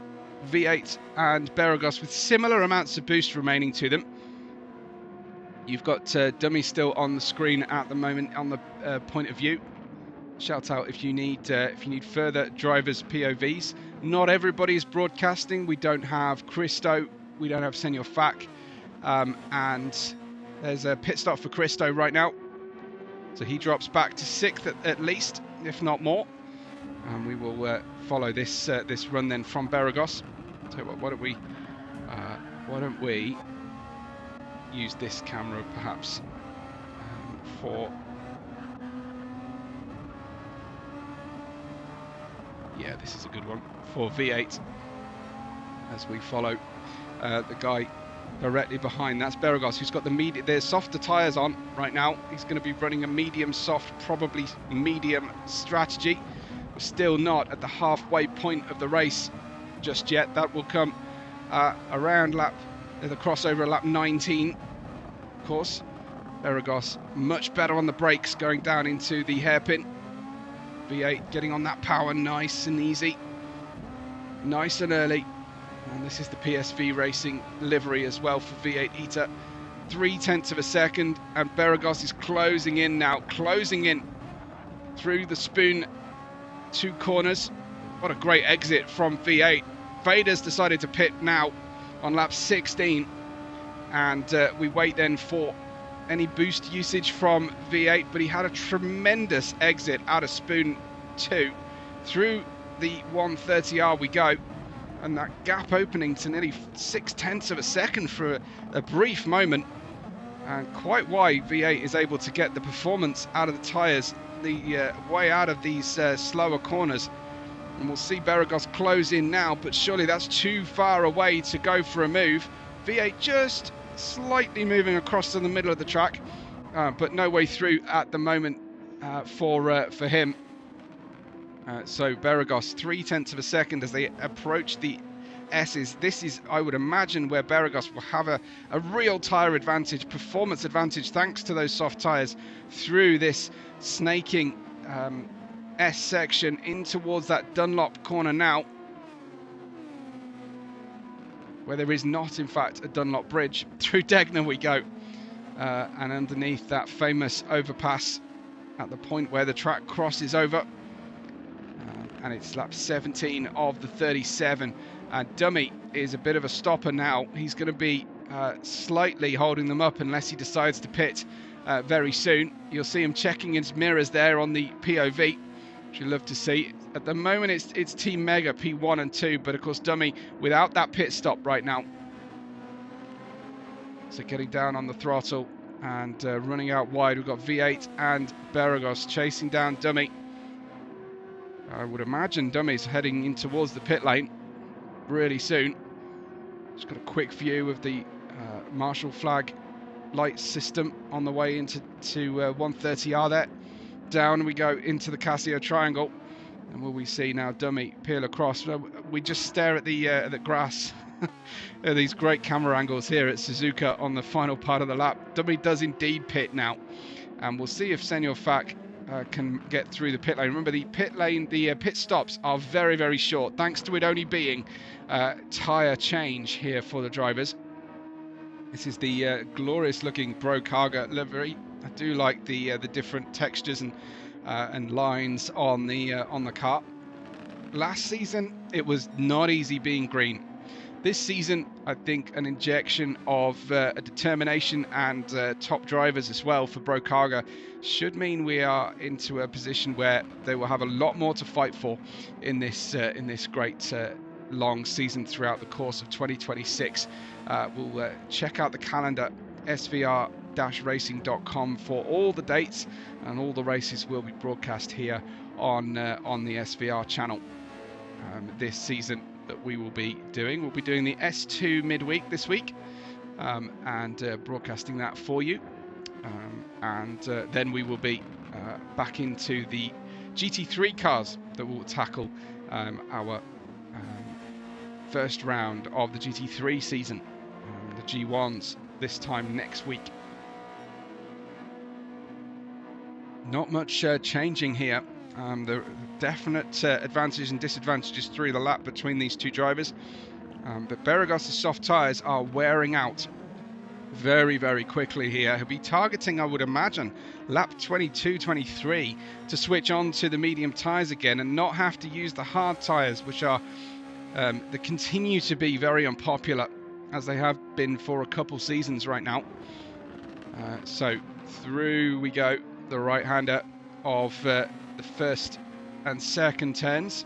V8 and Beregoz with similar amounts of boost remaining to them. You've got Dummy still on the screen at the moment on the point of view. Shout out if you need further drivers' POVs. Not everybody is broadcasting. We don't have Christo, we don't have Senor Fac, and there's a pit stop for Christo right now. So he drops back to 6th at least, if not more. And we will follow this this run then from Beregoz. So why don't we use this camera perhaps for. Yeah, this is a good one for V8 as we follow the guy directly behind. That's Beregoz, who's got the softer tyres on right now. He's going to be running a medium soft, probably medium strategy. We're still not at the halfway point of the race just yet. That will come around the crossover lap 19, of course. Beregoz much better on the brakes going down into the hairpin. V8 getting on that power nice and easy, nice and early. And this is the PSV Racing livery as well for V8 Eater. 0.3 of a second, and Beregoz is closing in now, closing in through the spoon 2 corners. What a great exit from V8. Vader's decided to pit now on lap 16, and we wait then for any boost usage from V8, but he had a tremendous exit out of spoon 2. Through the 130R we go, and that gap opening to nearly 0.6 of a second for a brief moment, and quite why V8 is able to get the performance out of the tyres, the way out of these slower corners. And we'll see Beregoz close in now, but surely that's too far away to go for a move. V8 just slightly moving across to the middle of the track, but no way through at the moment for him. So Beregoz 0.3 of a second as they approach the S's. This is, I would imagine, where Beregoz will have a real tyre advantage, performance advantage, thanks to those soft tyres through this snaking S section in towards that Dunlop corner now, where there is not, in fact, a Dunlop bridge. Through Degner we go, and underneath that famous overpass at the point where the track crosses over, and it's lap 17 of the 37. Dummy is a bit of a stopper now. He's going to be slightly holding them up unless he decides to pit very soon. You'll see him checking his mirrors there on the POV, which you'll love to see. At the moment it's Team Mega P1 and 2, but of course Dummy without that pit stop right now. So getting down on the throttle and running out wide. We've got V8 and Beregoz chasing down Dummy. I would imagine Dummy's heading in towards the pit lane really soon. Just got a quick view of the marshal flag light system on the way into 130R there. Down we go into the Casio triangle, and will we see now Dummy peel across? We just stare at the grass. At these great camera angles here at Suzuka on the final part of the lap. Dummy does indeed pit now, and we'll see if Senor Fac can get through the pit lane. Remember, the pit stops are very, very short, thanks to it only being tyre change here for the drivers. This is the glorious looking Brokaga livery. I do like the different textures and lines on the car. Last season it was not easy being green. This season, I think an injection of a determination and top drivers as well for Brokaga should mean we are into a position where they will have a lot more to fight for in this great long season throughout the course of 2026. We'll check out the calendar, svr-racing.com, for all the dates, and all the races will be broadcast here on the SVR channel this season. That we will be doing. We'll be doing the S2 midweek this week, and broadcasting that for you. And then we will be back into the GT3 cars that will tackle our first round of the GT3 season, the G1s, this time next week. Not much changing here. The definite advantages and disadvantages through the lap between these two drivers. But Beregoz's soft tyres are wearing out very, very quickly here. He'll be targeting, I would imagine, lap 22, 23 to switch on to the medium tyres again and not have to use the hard tyres, which are they continue to be very unpopular, as they have been for a couple seasons right now. So through we go, the right-hander of the first and second turns.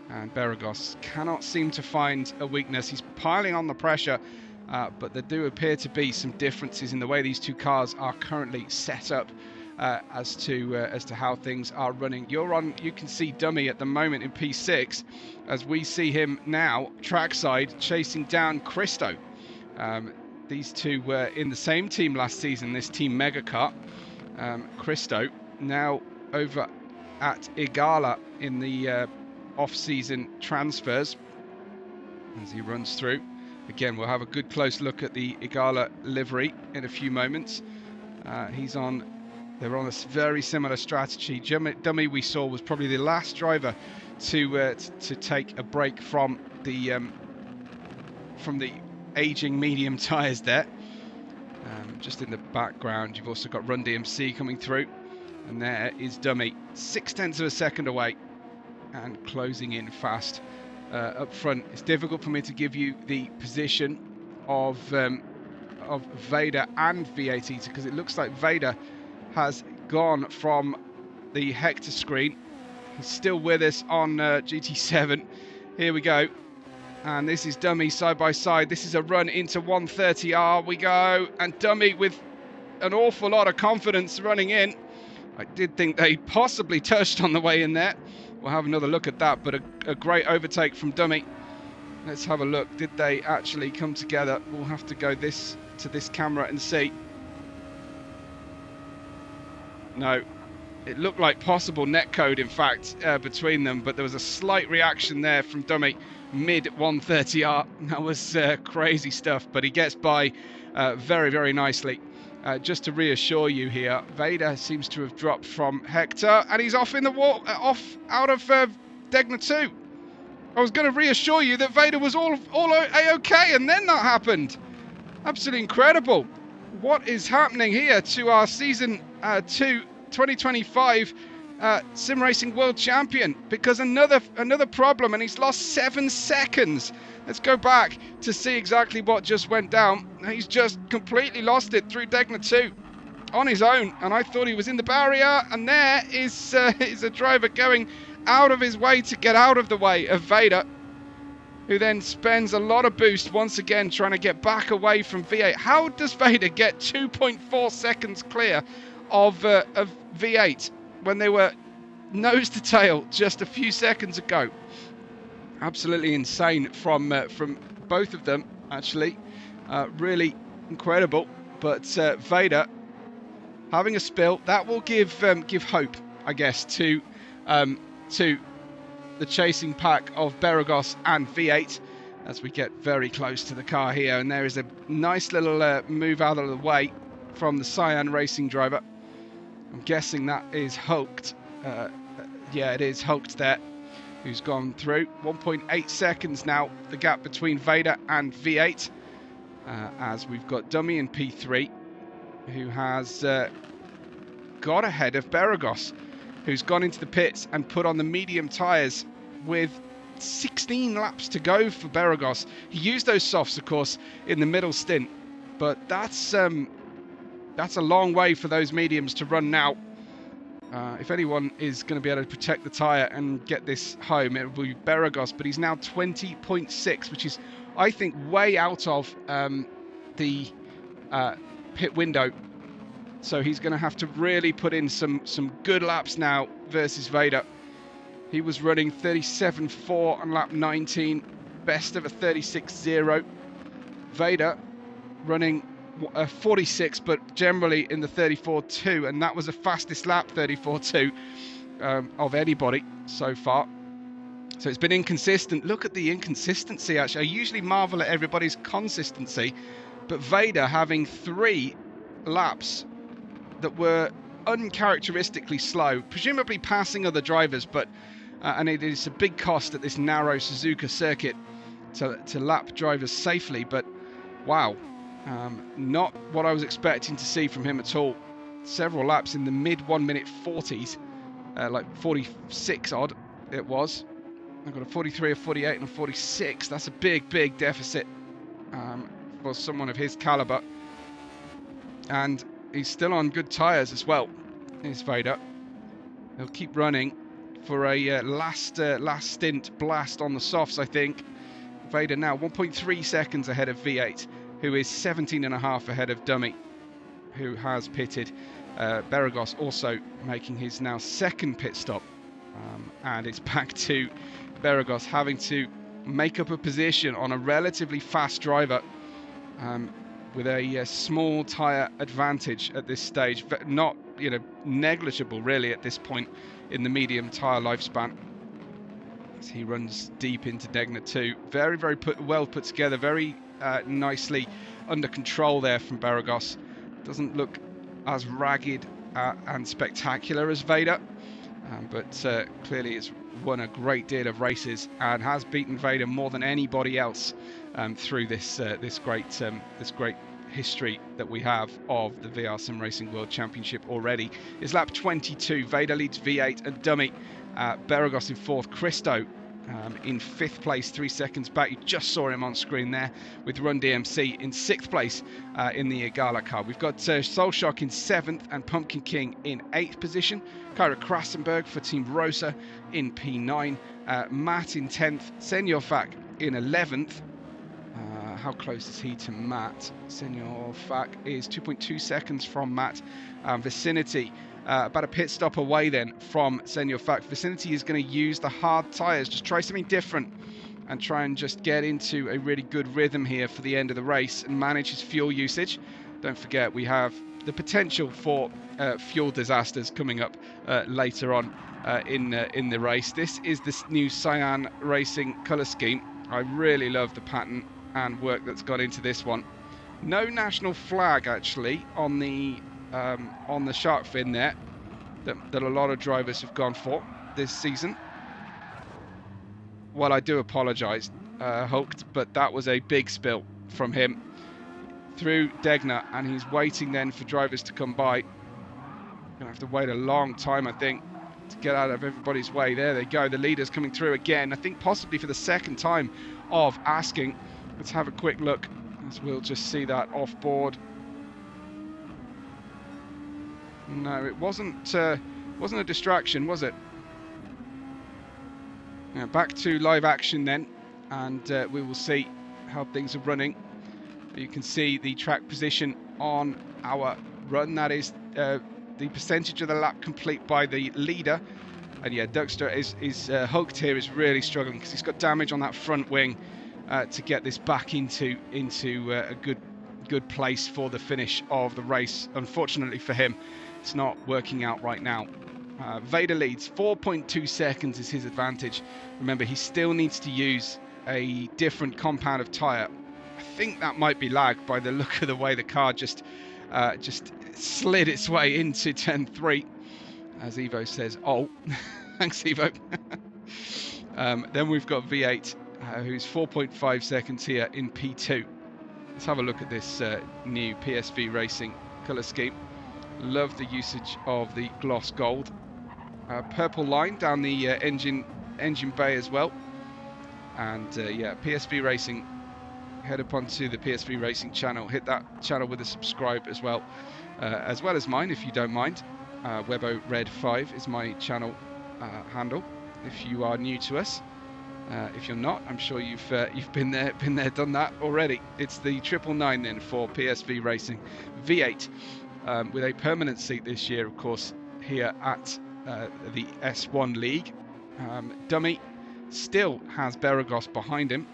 And Beregoz cannot seem to find a weakness. He's piling on the pressure, but there do appear to be some differences in the way these two cars are currently set up as to how things are running. You can see Dummy at the moment in P6, as we see him now trackside chasing down Christo. These two were in the same team last season, this team Mega Kart. Christo now over at Igala in the off-season transfers as he runs through. Again, we'll have a good close look at the Igala livery in a few moments. They're on a very similar strategy. Dummy, we saw, was probably the last driver to take a break from the aging medium tyres there. Just in the background, you've also got Run DMC coming through, and there is Dummy, 0.6 of a second away and closing in fast up front. It's difficult for me to give you the position of Vader and V8 Eater, because it looks like Vader has gone from the Hector screen. He's still with us on GT7. Here we go. And this is Dummy side by side. This is a run into 130R. We go. And Dummy with an awful lot of confidence running in. I did think they possibly touched on the way in there. We'll have another look at that. But a great overtake from Dummy. Let's have a look. Did they actually come together? We'll have to go to this camera and see. No. It looked like possible netcode, in fact, between them. But there was a slight reaction there from Dummy. Mid 130R. That was crazy stuff, but he gets by very, very nicely. Just to reassure you here, Vader seems to have dropped from Hector, and he's off in the out of Degner 2. I was going to reassure you that Vader was all A-okay, and then that happened. Absolutely incredible. What is happening here to our season 2 2025 Sim Racing World Champion? Because another problem, and he's lost 7 seconds. Let's go back to see exactly what just went down. He's just completely lost it through Degner 2 on his own, and I thought he was in the barrier, and there is a driver going out of his way to get out of the way of Vader, who then spends a lot of boost once again trying to get back away from V8. How does Vader get 2.4 seconds clear of V8 when they were nose to tail just a few seconds ago? Absolutely insane from both of them, actually. Really incredible. But Vader having a spill, that will give hope, I guess, to the chasing pack of Beregoz and V8 as we get very close to the car here. And there is a nice little move out of the way from the Cyan Racing driver. I'm guessing that is Hulked. Yeah, it is Hulked there, who's gone through. 1.8 seconds now, the gap between Vader and V8, as we've got Dummy in P3, who has got ahead of Beregoz, who's gone into the pits and put on the medium tyres with 16 laps to go for Beregoz. He used those softs, of course, in the middle stint, but that's a long way for those mediums to run now. If anyone is going to be able to protect the tyre and get this home, it will be Beregoz, but he's now 20.6, which is, I think, way out of the pit window. So he's going to have to really put in some good laps now versus Vader. He was running 37.4 on lap 19, best of a 36.0. Vader running 46, but generally in the 34.2, and that was the fastest lap, 34.2, of anybody so far. So it's been inconsistent. Look at the inconsistency, actually. I usually marvel at everybody's consistency, but Vader having 3 laps that were uncharacteristically slow, presumably passing other drivers, but and it is a big cost at this narrow Suzuka circuit to lap drivers safely. But wow, not what I was expecting to see from him at all. Several laps in the mid 1 minute 40s, like 46 odd it was. I've got a 43, a 48 and a 46. That's a big deficit for someone of his caliber. And he's still on good tyres as well, is Vader. He'll keep running for a last stint blast on the softs, I think. Vader now 1.3 seconds ahead of V8, who is 17.5 ahead of Dummy, who has pitted. Beregoz also making his now second pit stop. And it's back to Beregoz having to make up a position on a relatively fast driver with a small tyre advantage at this stage. Not, negligible really at this point in the medium tyre lifespan. As he runs deep into Degner 2. Very well put together, very nicely under control there from Beregoz. Doesn't look as ragged and spectacular as Vader, but clearly has won a great deal of races and has beaten Vader more than anybody else through this great history that we have of the VR Sim Racing World Championship already. It's lap 22. Vader leads V8 and Dummy. Beregoz in fourth. Christo in fifth place, 3 seconds back. You just saw him on screen there with Run DMC in sixth place in the Igala car. We've got Soulshock in seventh and Pumpkin King in eighth position. Kyra Krasenberg for Team Rosa in P9. Matt in 10th. Senor Fak in 11th. How close is he to Matt? Senor Fak is 2.2 seconds from Matt. Vicinity about a pit stop away then from Senor Fak. Vicinity is going to use the hard tyres, just try something different and try and just get into a really good rhythm here for the end of the race and manage his fuel usage. Don't forget, we have the potential for fuel disasters coming up later on in the race. This is this new Cyan Racing colour scheme. I really love the pattern and work that's gone into this one. No national flag actually on the shark fin there that a lot of drivers have gone for this season. Well, I do apologise, Hulked, but that was a big spill from him through Degner, and he's waiting then for drivers to come by. Gonna have to wait a long time, I think, to get out of everybody's way. There they go, the leader's coming through again, I think possibly for the second time of asking. Let's have a quick look, as we'll just see that off board. No, it wasn't a distraction, was it? Now back to live action then, and we will see how things are running. You can see the track position on our run. That is the percentage of the lap complete by the leader. And yeah, Duckster is Hulked here, is really struggling because he's got damage on that front wing to get this back into a good place for the finish of the race. Unfortunately for him, it's not working out right now. Vader leads 4.2 seconds is his advantage. Remember, he still needs to use a different compound of tyre. I think that might be lag by the look of the way the car just slid its way into turn 3, as Evo says. Oh, thanks Evo. Then we've got V8, who's 4.5 seconds here in P2. Let's have a look at this new PSV Racing colour scheme. Love the usage of the gloss gold. Purple line down the engine bay as well. And yeah, PSV Racing, head up onto the PSV Racing channel, hit that channel with a subscribe as well as mine if you don't mind. Webo Red 5 is my channel handle if you are new to us. If you're not, I'm sure you've been there, done that already. It's the 999 then for PSV Racing V8 with a permanent seat this year, of course, here at the S1 League. Dummy still has Beregoz behind him.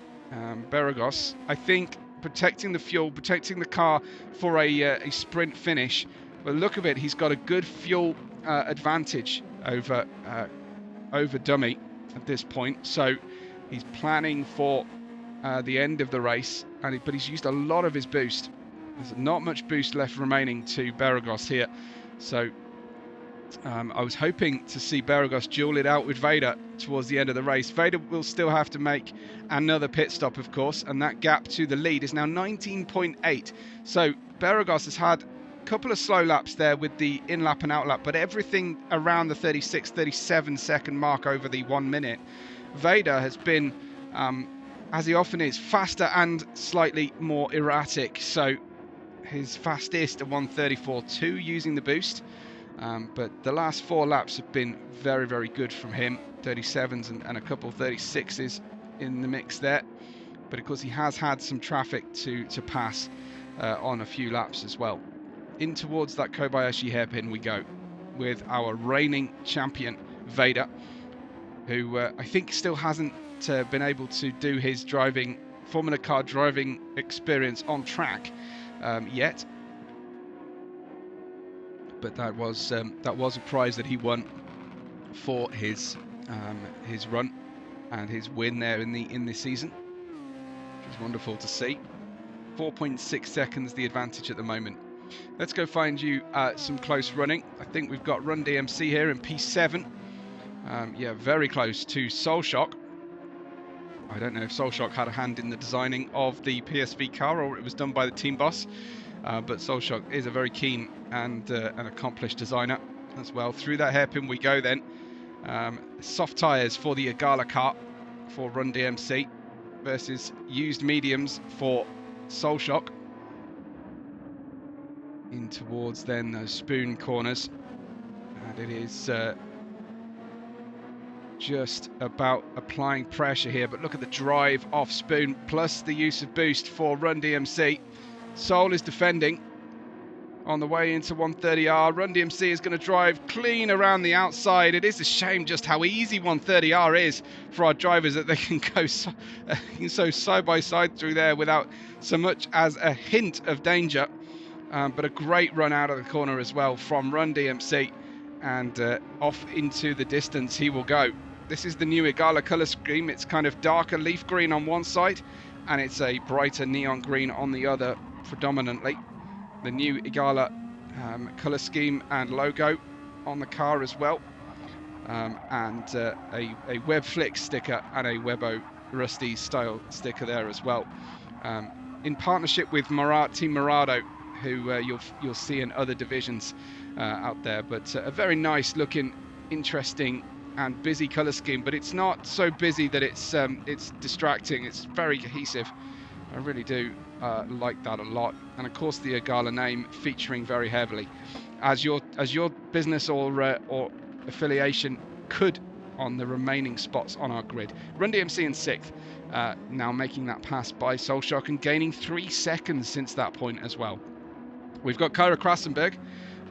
Beregoz, I think, protecting the fuel, protecting the car for a sprint finish. But look of it, he's got a good fuel advantage over Dummy at this point. So he's planning for the end of the race, but he's used a lot of his boost. There's not much boost left remaining to Beregoz here. So I was hoping to see Beregoz duel it out with Vader towards the end of the race. Vader will still have to make another pit stop, of course, and that gap to the lead is now 19.8. So Beregoz has had a couple of slow laps there with the in-lap and out-lap, but everything around the 36, 37 second mark over the 1 minute. Vader has been, as he often is, faster and slightly more erratic. So his fastest at 1:34.2 using the boost. But the last 4 laps have been very, very good from him. 37s and a couple 36s in the mix there. But of course, he has had some traffic to pass on a few laps as well. In towards that Kobayashi hairpin we go with our reigning champion, Vader, who I think still hasn't been able to do his Formula Car driving experience on track yet. But that was a prize that he won for his run and his win there in this season, which is wonderful to see. 4.6 seconds the advantage at the moment. Let's go find you some close running. I think we've got Run DMC here in P7. Yeah, very close to Soulshock. I don't know if Soulshock had a hand in the designing of the PSV car or it was done by the team boss. But Soulshock is a very keen and an accomplished designer as well. Through that hairpin we go then. Soft tyres for the Igala car for Run DMC versus used mediums for Soulshock. In towards then those spoon corners. And it is just about applying pressure here. But look at the drive off spoon plus the use of boost for Run DMC. Soul is defending on the way into 130R. Run DMC is going to drive clean around the outside. It is a shame just how easy 130R is for our drivers, that they can go so side by side through there without so much as a hint of danger. But a great run out of the corner as well from Run DMC, and off into the distance he will go. This is the new Igala colour scheme. It's kind of darker leaf green on one side and it's a brighter neon green on the other predominantly. The new Igala colour scheme and logo on the car as well, and a Webflix sticker and a Webo Rusty style sticker there as well, in partnership with Team Murado, who you'll see in other divisions out there. But a very nice looking, interesting and busy colour scheme, but it's not so busy that it's distracting. It's very cohesive. I really do like that a lot. And of course the Igala name featuring very heavily, as your business or affiliation could on the remaining spots on our grid. Run DMC in 6th, now making that pass by Soulshock and gaining 3 seconds since that point as well. We've got Kyra Krasenberg,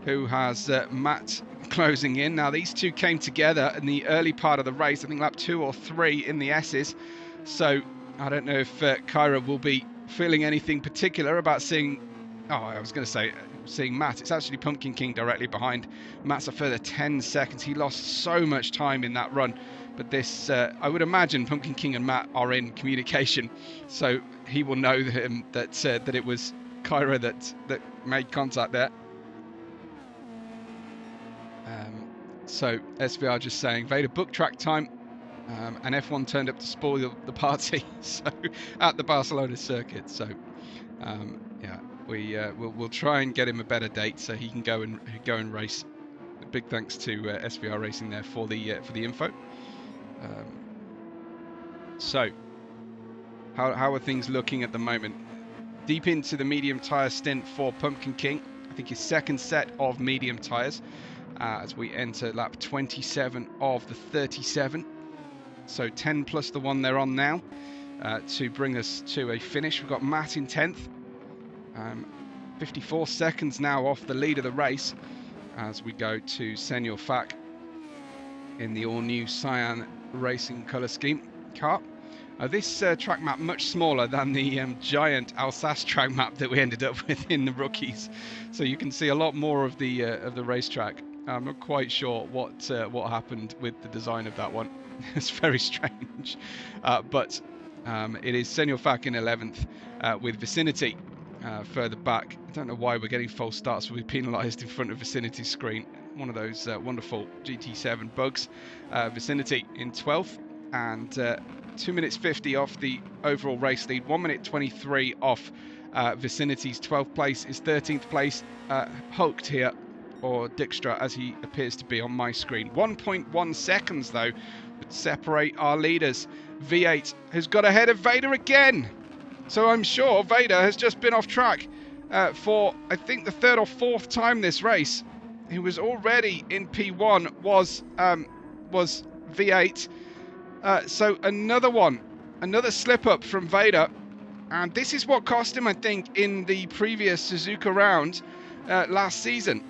who has Matt closing in. Now these two came together in the early part of the race, I think lap 2 or 3 in the S's. So I don't know if Kyra will be feeling anything particular about seeing, seeing Matt. It's actually Pumpkin King directly behind. Matt's a further 10 seconds. He lost so much time in that run. But this, I would imagine Pumpkin King and Matt are in communication. So he will know that it was Kyra that made contact there. So SVR just saying, Vader booked track time, and F1 turned up to spoil the party. So at the Barcelona circuit. So yeah, we'll try and get him a better date so he can go and race. Big thanks to SVR Racing there for the info. So how are things looking at the moment? Deep into the medium tyre stint for Pumpkin King. I think his second set of medium tyres as we enter lap 27 of the 37. So 10 plus the one they're on now to bring us to a finish. We've got Matt in 10th. 54 seconds now off the lead of the race as we go to Senor Fak in the all-new Cyan Racing colour scheme car. This track map much smaller than the giant Alsace track map that we ended up with in the rookies, so you can see a lot more of the racetrack. I'm not quite sure what happened with the design of that one. It's very strange, but it is Senor Fak in 11th with Vicinity further back. I don't know why we're getting false starts. We're penalised in front of Vicinity's screen. one of those wonderful GT7 bugs. Vicinity in 12th, and 2 minutes 50 off the overall race lead. 1 minute 23 off Vicinity's 12th place. Is 13th place Hulked here, or Dijkstra as he appears to be on my screen. 1.1 seconds though would separate our leaders. V8 has got ahead of Vader again, so I'm sure Vader has just been off track for I think the 3rd or 4th time this race. He was already in P1, was V8. So another slip up from Vader, and this is what cost him, I think, in the previous Suzuka round last season.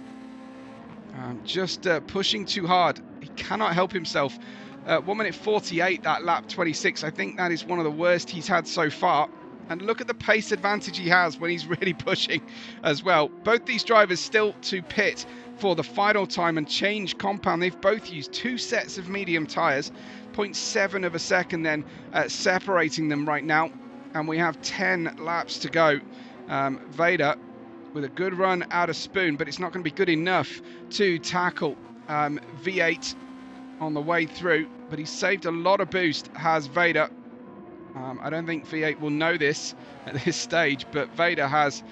Just pushing too hard. He cannot help himself. 1 minute 48, that lap 26. I think that is one of the worst he's had so far. And look at the pace advantage he has when he's really pushing as well. Both these drivers still to pit for the final time and change compound. They've both used 2 sets of medium tyres. 0.7 of a second then separating them right now. And we have 10 laps to go. Vader with a good run out of Spoon, but it's not going to be good enough to tackle V8 on the way through. But he's saved a lot of boost, has Vader. I don't think V8 will know this at this stage, but Vader has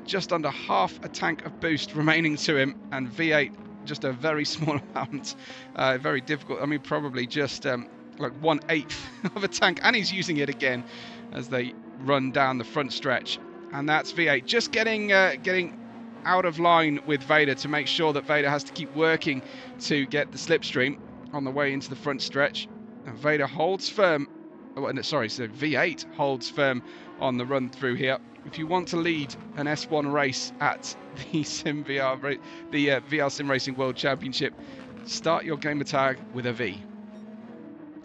just under half a tank of boost remaining to him, and V8 just a very small amount. Very difficult. I mean, probably just like 1/8 of a tank, and he's using it again as they run down the front stretch. And that's V8 just getting out of line with Vader to make sure that Vader has to keep working to get the slipstream on the way into the front stretch. And Vader holds firm. Oh, sorry, so V8 holds firm on the run through here. If you want to lead an S1 race at the VR Sim Racing World Championship, start your gamer tag with a V.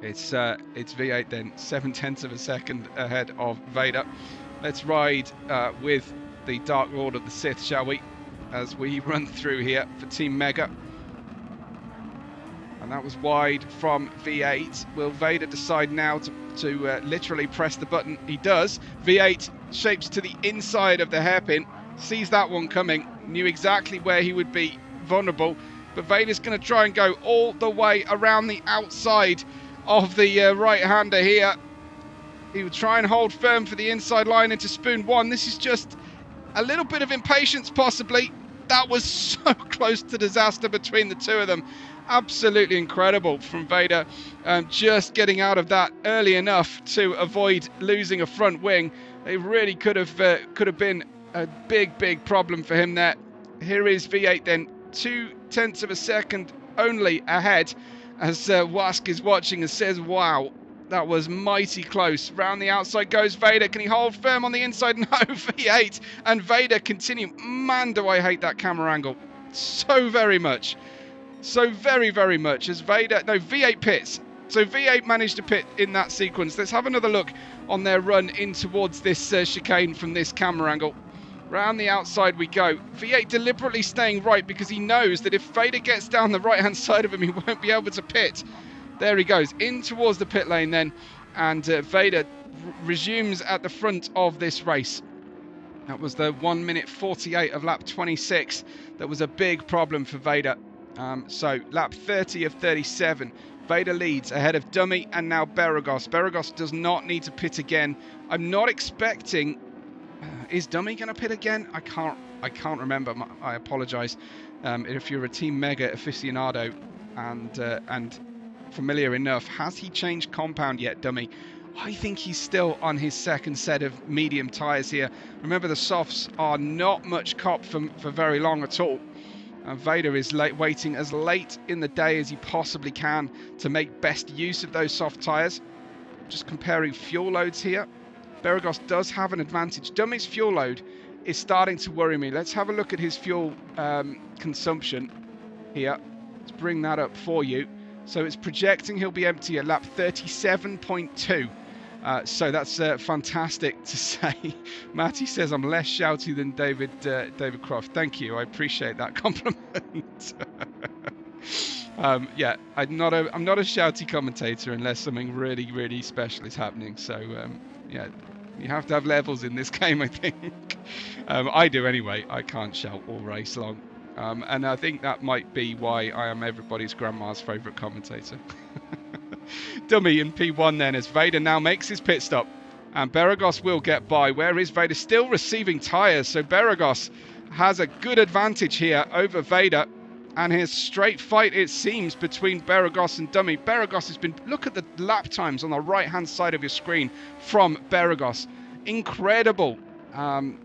It's V8 then, 0.7 of a second ahead of Vader. Let's ride with the Dark Lord of the Sith, shall we? As we run through here for Team Mega. And that was wide from V8. Will Vader decide now to literally press the button? He does. V8 shapes to the inside of the hairpin. Sees that one coming. Knew exactly where he would be vulnerable. But Vader's going to try and go all the way around the outside of the right-hander here. He would try and hold firm for the inside line into Spoon 1. This is just a little bit of impatience, possibly. That was so close to disaster between the two of them. Absolutely incredible from Vader, just getting out of that early enough to avoid losing a front wing. It really could have been a big problem for him there. Here is V8 then, 0.2 of a second only ahead, as Wask is watching and says, wow, that was mighty close. Round the outside goes Vader. Can he hold firm on the inside? No, V8 and Vader continue. Man, do I hate that camera angle so very much. So very much as V8 pits. So V8 managed to pit in that sequence. Let's have another look on their run in towards this chicane from this camera angle. Round the outside we go. V8 deliberately staying right because he knows that if Vader gets down the right-hand side of him, he won't be able to pit. There he goes, in towards the pit lane then. And Vader resumes at the front of this race. That was the 1 minute 48 of lap 26. That was a big problem for Vader. So lap 30 of 37. Vader leads ahead of Dummy and now Beregoz. Beregoz does not need to pit again. I'm not expecting... is Dummy going to pit again? I can't remember. I apologise. If you're a Team Mega aficionado and familiar enough, has he changed compound yet, Dummy? I think he's still on his second set of medium tyres here. Remember, the softs are not much cop for very long at all. Vader is waiting as late in the day as he possibly can to make best use of those soft tyres. Just comparing fuel loads here. Beregoz does have an advantage. Dummy's fuel load is starting to worry me. Let's have a look at his fuel consumption here. Let's bring that up for you. So it's projecting he'll be empty at lap 37.2. So that's fantastic to say. Matty says I'm less shouty than David Croft. Thank you. I appreciate that compliment. Yeah, I'm not a shouty commentator unless something really special is happening. So yeah, you have to have levels in this game, I think. I do anyway. I can't shout all race long. And I think that might be why I am everybody's grandma's favourite commentator. Dummy in P1 then, as Vader now makes his pit stop. And Beregoz will get by. Where is Vader? Still receiving tyres. So Beregoz has a good advantage here over Vader. And his straight fight, it seems, between Beregoz and Dummy. Beregoz has been... Look at the lap times on the right-hand side of your screen from Beregoz. Incredible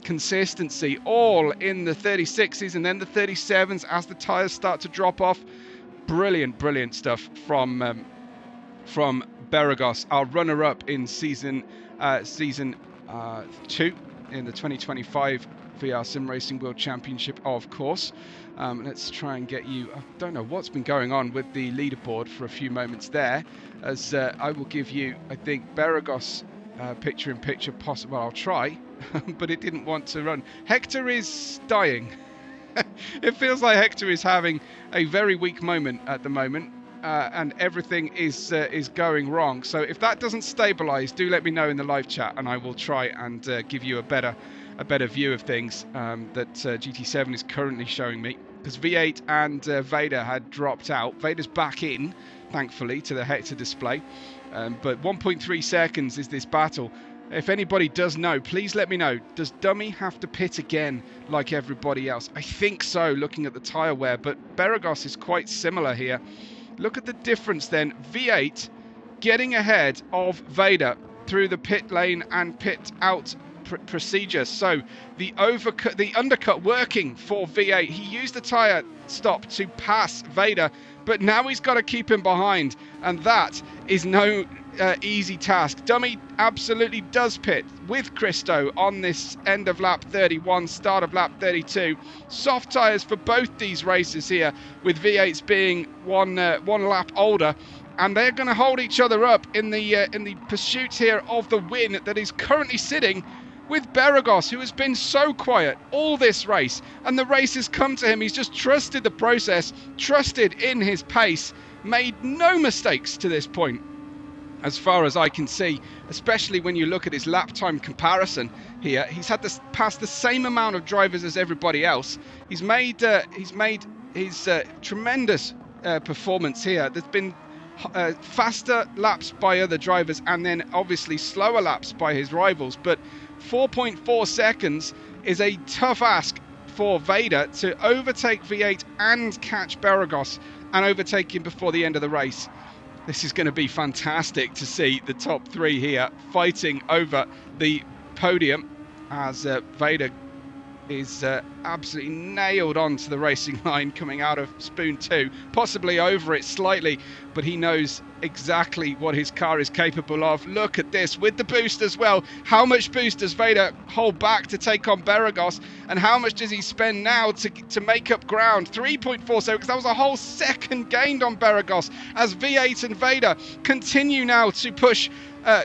consistency, all in the 36s and then the 37s as the tyres start to drop off. Brilliant, brilliant stuff from Beregoz, our runner-up in season 2 in the 2025 VR Sim Racing World Championship, of course. Let's try and get you... I don't know what's been going on with the leaderboard for a few moments there, as I will give you, I think, Beregoz picture-in-picture possible. Well, I'll try, but it didn't want to run. Hector is dying. It feels like Hector is having a very weak moment at the moment. And everything is going wrong. So if that doesn't stabilize, do let me know in the live chat, and I will try and give you a better view of things that GT7 is currently showing me. Because V8 and Vader had dropped out. Vader's back in, thankfully, to the Hector display. But 1.3 seconds is this battle. If anybody does know, please let me know. Does Dummy have to pit again like everybody else? I think so, looking at the tyre wear. But Beregoz is quite similar here. Look at the difference then. V8 getting ahead of Vader through the pit lane and pit out procedure. So the undercut working for V8. He used the tyre stop to pass Vader, but now he's got to keep him behind. And that is no easy task. Dummy absolutely does pit with Christo on this end of lap 31, start of lap 32. Soft tyres for both these races here, with V8's being one lap older, and they're going to hold each other up in the pursuit here of the win that is currently sitting with Beregoz, who has been so quiet all this race, and the race has come to him. He's just trusted the process, trusted in his pace, made no mistakes to this point, as far as I can see, especially when you look at his lap time comparison here. He's had to pass the same amount of drivers as everybody else. He's made his tremendous performance here. There's been faster laps by other drivers, and then obviously slower laps by his rivals, but 4.4 seconds is a tough ask for Vader to overtake V8 and catch Beregoz and overtake him before the end of the race. This is going to be fantastic to see the top three here fighting over the podium, as Vader is absolutely nailed onto the racing line coming out of Spoon 2, possibly over it slightly, but he knows exactly what his car is capable of. Look at this with the boost as well. How much boost does Vader hold back to take on Beregoz, and how much does he spend now to make up ground? 3.4 seconds. That was a whole second gained on Beregoz, as V8 and Vader continue now to push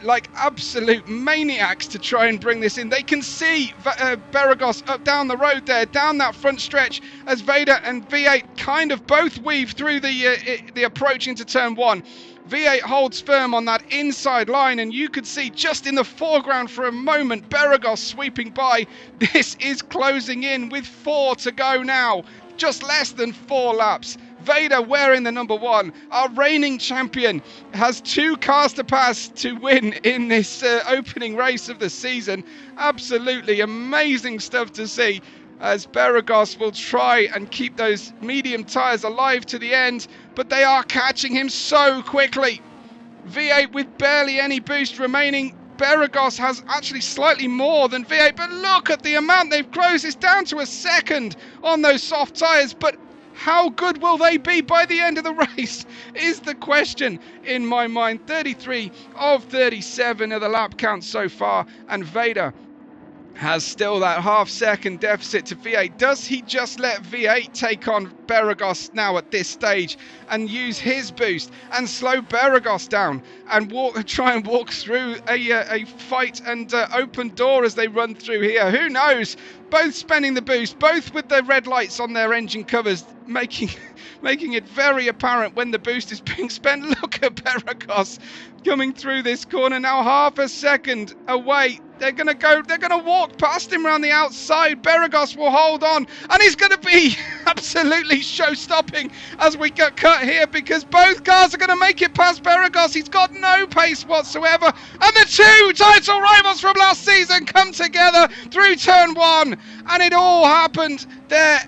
like absolute maniacs to try and bring this in. They can see Beregoz up down the road there, down that front stretch, as Vader and V8 kind of both weave through the approach into turn 1. V8 holds firm on that inside line, and you could see just in the foreground for a moment Beregoz sweeping by. This is closing in with 4 to go now, just less than 4 laps. Vader wearing the number 1, our reigning champion, has 2 cars to pass to win in this opening race of the season. Absolutely amazing stuff to see, as Beregoz will try and keep those medium tyres alive to the end, but they are catching him so quickly. V8 with barely any boost remaining. Beregoz has actually slightly more than V8, but look at the amount they've closed. It's down to a second on those soft tyres, but how good will they be by the end of the race is the question in my mind. 33 of 37 of the lap count so far, and Vader has still that half-second deficit to V8. Does he just let V8 take on Beregoz now at this stage and use his boost and slow Beregoz down and try and walk through a fight and open door as they run through here? Who knows? Both spending the boost, both with the red lights on their engine covers, making it very apparent when the boost is being spent. Look at Beregoz coming through this corner now, half a second away They're going to walk past him around the outside. Beregoz will hold on, and he's going to be absolutely show-stopping as we get cut here, because both cars are going to make it past Beregoz. He's got no pace whatsoever, and the two title rivals from last season come together through turn one, and it all happened there.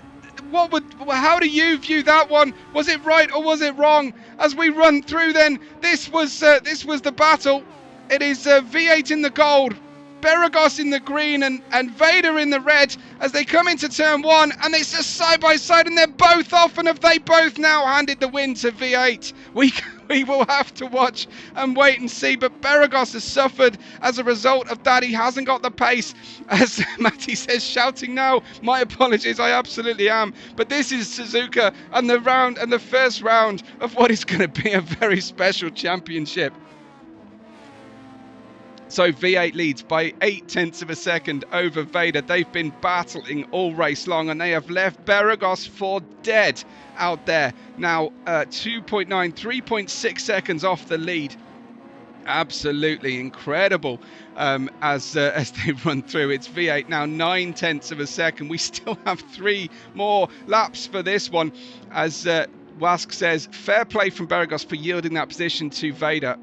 How do you view that one? Was it right or was it wrong? As we run through, then this was the battle. It is V8 in the gold, Beregoz in the green, and Vader in the red as they come into turn one, and it's just side by side, and they're both off, and have they both now handed the win to V8? We will have to watch and wait and see, but Beregoz has suffered as a result of that. He hasn't got the pace, as Matty says, shouting now. My apologies, I absolutely am. But this is Suzuka and the first round of what is going to be a very special championship. So V8 leads by 0.8 of a second over Vader. They've been battling all race long, and they have left Beregoz for dead out there. Now 2.9, 3.6 seconds off the lead. Absolutely incredible as they run through. It's V8 now 0.9 of a second. We still have 3 more laps for this one. As Wask says, fair play from Beregoz for yielding that position to Vader.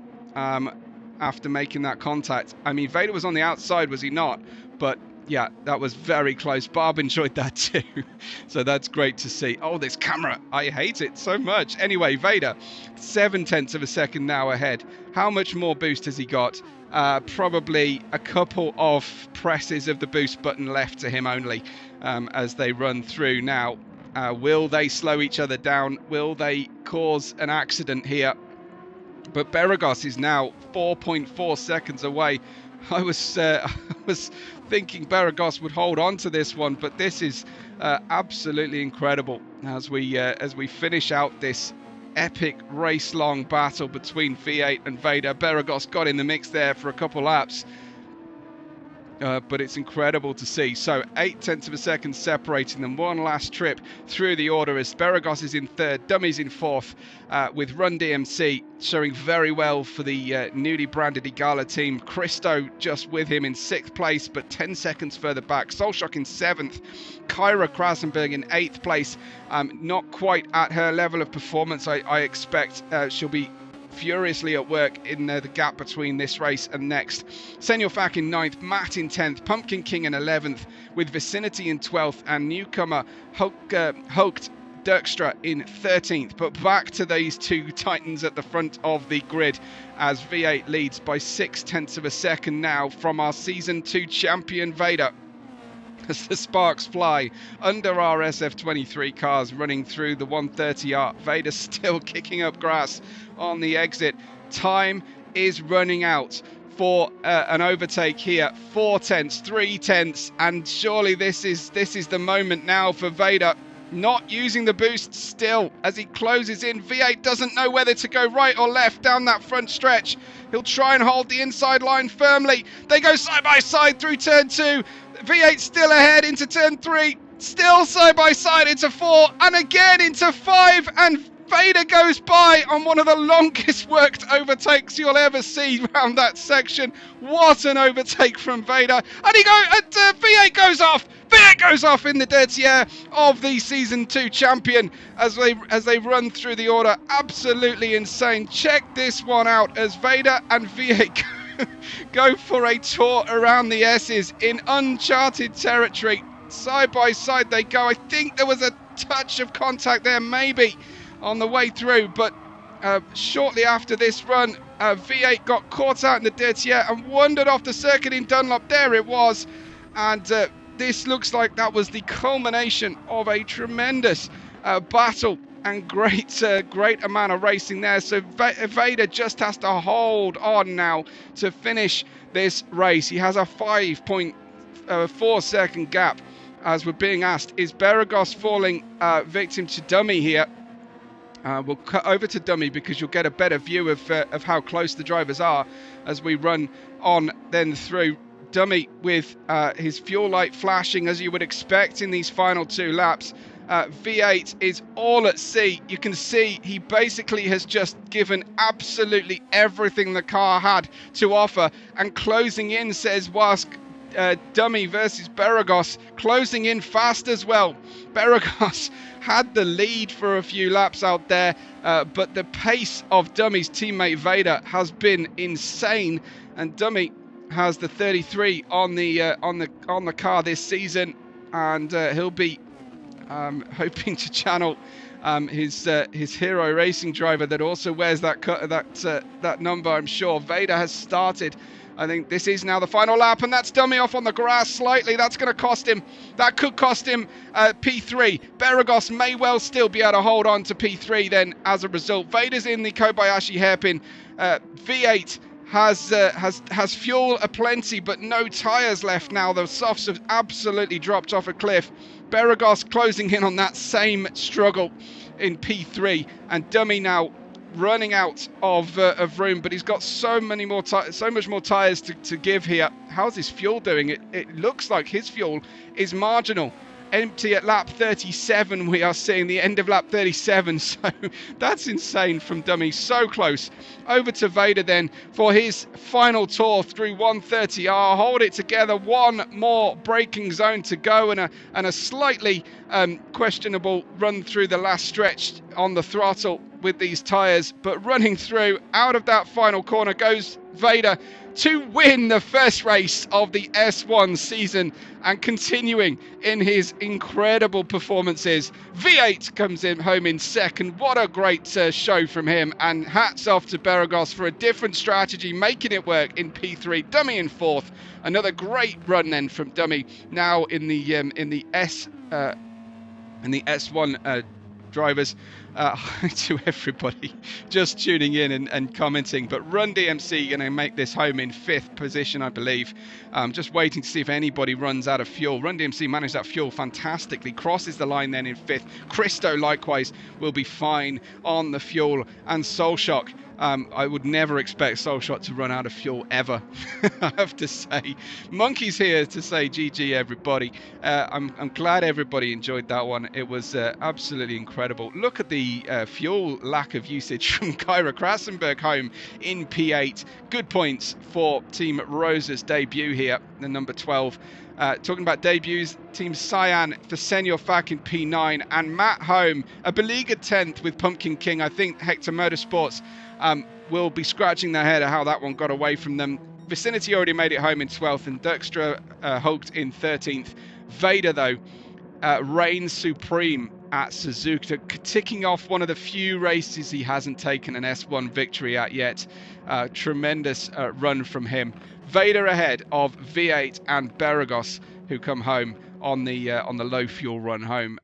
After making that contact. I mean, Vader was on the outside, was he not? But yeah, that was very close. Barb enjoyed that too. So that's great to see. Oh, this camera, I hate it so much. Anyway, Vader, 0.7 of a second now ahead. How much more boost has he got? Probably a couple of presses of the boost button left to him only as they run through now. Will they slow each other down? Will they cause an accident here? But Beregoz is now 4.4 seconds away. I was thinking Beregoz would hold on to this one, but this is absolutely incredible as we finish out this epic race-long battle between V8 and Vader. Beregoz got in the mix there for a couple laps. But it's incredible to see. So 0.8 of a second separating them. One last trip through the order as Beregoz is in third, Dummy's in fourth, with Run DMC showing very well for the newly branded Igala team. Christo just with him in 6th place, but 10 seconds further back. Solshock in 7th, Kyra Krasenberg in 8th place. Not quite at her level of performance. I expect she'll be furiously at work in the gap between this race and next. Senor Fak in 9th, Matt in 10th, Pumpkin King in 11th, with Vicinity in 12th, and newcomer Hokt Dirkstra in 13th. But back to these two titans at the front of the grid as V8 leads by 0.6 of a second now from our Season 2 champion Vader. As the sparks fly under our SF23 cars running through the 130R. Vader still kicking up grass on the exit. Time is running out for an overtake here. 4/10, 3/10, and surely this is the moment now for Vader. Not using the boost still as he closes in. V8 doesn't know whether to go right or left down that front stretch. He'll try and hold the inside line firmly. They go side by side through turn 2. V8 still ahead into turn 3. Still side by side into 4 and again into 5, and Vader goes by on one of the longest worked overtakes you'll ever see around that section. What an overtake from Vader. And V8 goes off. V8 goes off in the dirty air of the Season 2 champion as they run through the order. Absolutely insane. Check this one out as Vader and V8 go for a tour around the S's in uncharted territory. Side by side they go. I think there was a touch of contact there maybe on the way through, but shortly after this run, V8 got caught out in the dirty air and wandered off the circuit in Dunlop. There it was, and this looks like that was the culmination of a tremendous battle and great amount of racing there. So Vader just has to hold on now to finish this race. He has a 5.4 second gap. As we're being asked, is Beregoz falling victim to Dummy here? We'll cut over to Dummy because you'll get a better view of how close the drivers are as we run on then through. Dummy with his fuel light flashing as you would expect in these final 2 laps. V8 is all at sea. You can see he basically has just given absolutely everything the car had to offer. And closing in, says Wask, Dummy versus Beregoz, closing in fast as well. Beregoz had the lead for a few laps out there, but the pace of Dummy's teammate Vader has been insane, and Dummy has the 33 on the car this season, and he'll be hoping to channel his hero racing driver that also wears that number. I'm sure Vader has started. I think this is now the final lap, and that's Dummy off on the grass slightly. That's going to cost him. That could cost him P3. Beregoz may well still be able to hold on to P3 then as a result. Vader's in the Kobayashi hairpin. V8 has fuel aplenty, but no tyres left now. The softs have absolutely dropped off a cliff. Beregoz closing in on that same struggle in P3, and Dummy now running out of room, but he's got so much more tyres to give here. How's his fuel doing? It looks like his fuel is marginal. Empty at lap 37, we are seeing the end of lap 37, so that's insane from Dummy. So close. Over to Vader then for his final tour through 130R. Hold it together, one more braking zone to go, and a slightly questionable run through the last stretch on the throttle with these tyres, but running through out of that final corner goes Vader to win the first race of the S1 season, and continuing in his incredible performances. V8 comes in home in second. What a great show from him, and hats off to Beregoz for a different strategy, making it work in P3. Dummy in fourth. Another great run then from Dummy, now in the S1 drivers. Hi to everybody just tuning in and commenting, but Run DMC going to make this home in 5th position, I believe. Just waiting to see if anybody runs out of fuel. Run DMC managed that fuel fantastically, crosses the line then in 5th. Christo likewise will be fine on the fuel, and Soulshock, I would never expect Soulshot to run out of fuel ever, I have to say. Monkey's here to say GG everybody. I'm glad everybody enjoyed that one. It was absolutely incredible. Look at the fuel lack of usage from Kyra Krasenberg home in P8. Good points for Team Rosa's debut here, the number 12. Talking about debuts, Team Cyan for Senor Fak in P9, and Matt home, a beleaguered 10th with Pumpkin King. I think Hector Motorsports will be scratching their head at how that one got away from them. Vicinity already made it home in 12th, and Dirkstra hulked in 13th. Vader, though, reigns supreme at Suzuka, ticking off one of the few races he hasn't taken an S1 victory at yet. Tremendous run from him. Vader ahead of V8 and Beregoz, who come home on the low fuel run home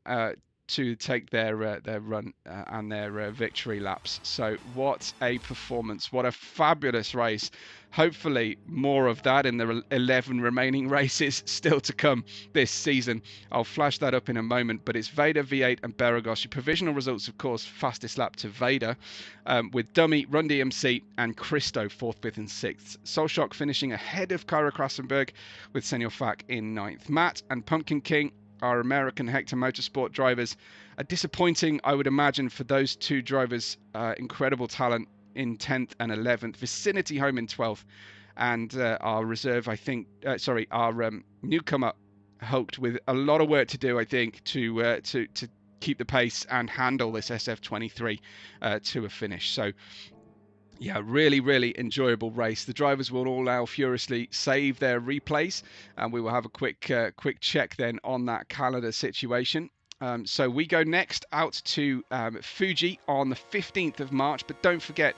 to take their run and their victory laps. So what a performance, what a fabulous race. Hopefully more of that in the 11 remaining races still to come this season. I'll flash that up in a moment, but it's Vader, V8 and Beregoz. Your provisional results, of course, fastest lap to Vader, with Dummy, Run DMC and Christo 4th, 5th and 6th. Soulshock finishing ahead of Kyra Krasenberg with Senor Fak in 9th. Matt and Pumpkin King, our American Hector Motorsport drivers, are disappointing, I would imagine, for those two drivers. Incredible talent in 10th and 11th. Vicinity home in 12th, and our reserve, I think, our newcomer hulked with a lot of work to do, I think, to keep the pace and handle this SF23 to a finish. So yeah, really, really enjoyable race. The drivers will all now furiously save their replays, and we will have a quick check then on that calendar situation. So we go next out to Fuji on the 15th of March, but don't forget,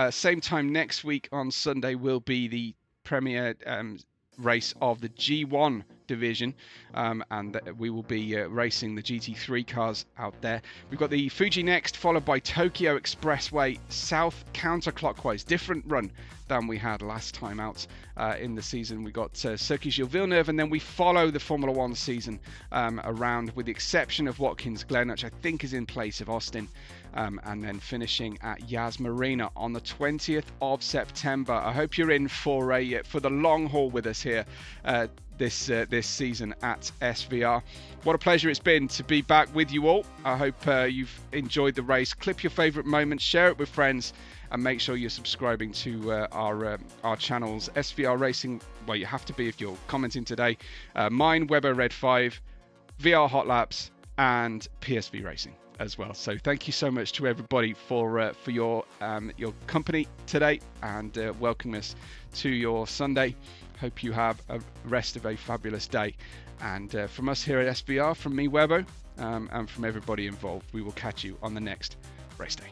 same time next week on Sunday will be the premier race of the G1 division, and we will be racing the GT3 cars out there. We've got the Fuji next, followed by Tokyo Expressway south counterclockwise, different run than we had last time out in the season. We got Circuit Gilles Villeneuve, and then we follow the Formula One season around, with the exception of Watkins Glen, which I think is in place of Austin, and then finishing at Yas Marina on the 20th of September. I hope you're in for the long haul with us here this season at SVR. What a pleasure it's been to be back with you all. I hope you've enjoyed the race. Clip your favorite moments, share it with friends, and make sure you're subscribing to our channels. SVR Racing, well, you have to be if you're commenting today. Mine, Weber Red 5, VR Hot Laps, and PSV Racing as well. So thank you so much to everybody for your company today, and welcoming us to your Sunday. Hope you have a rest of a fabulous day. And from us here at SVR, from me, Webo, and from everybody involved, we will catch you on the next race day.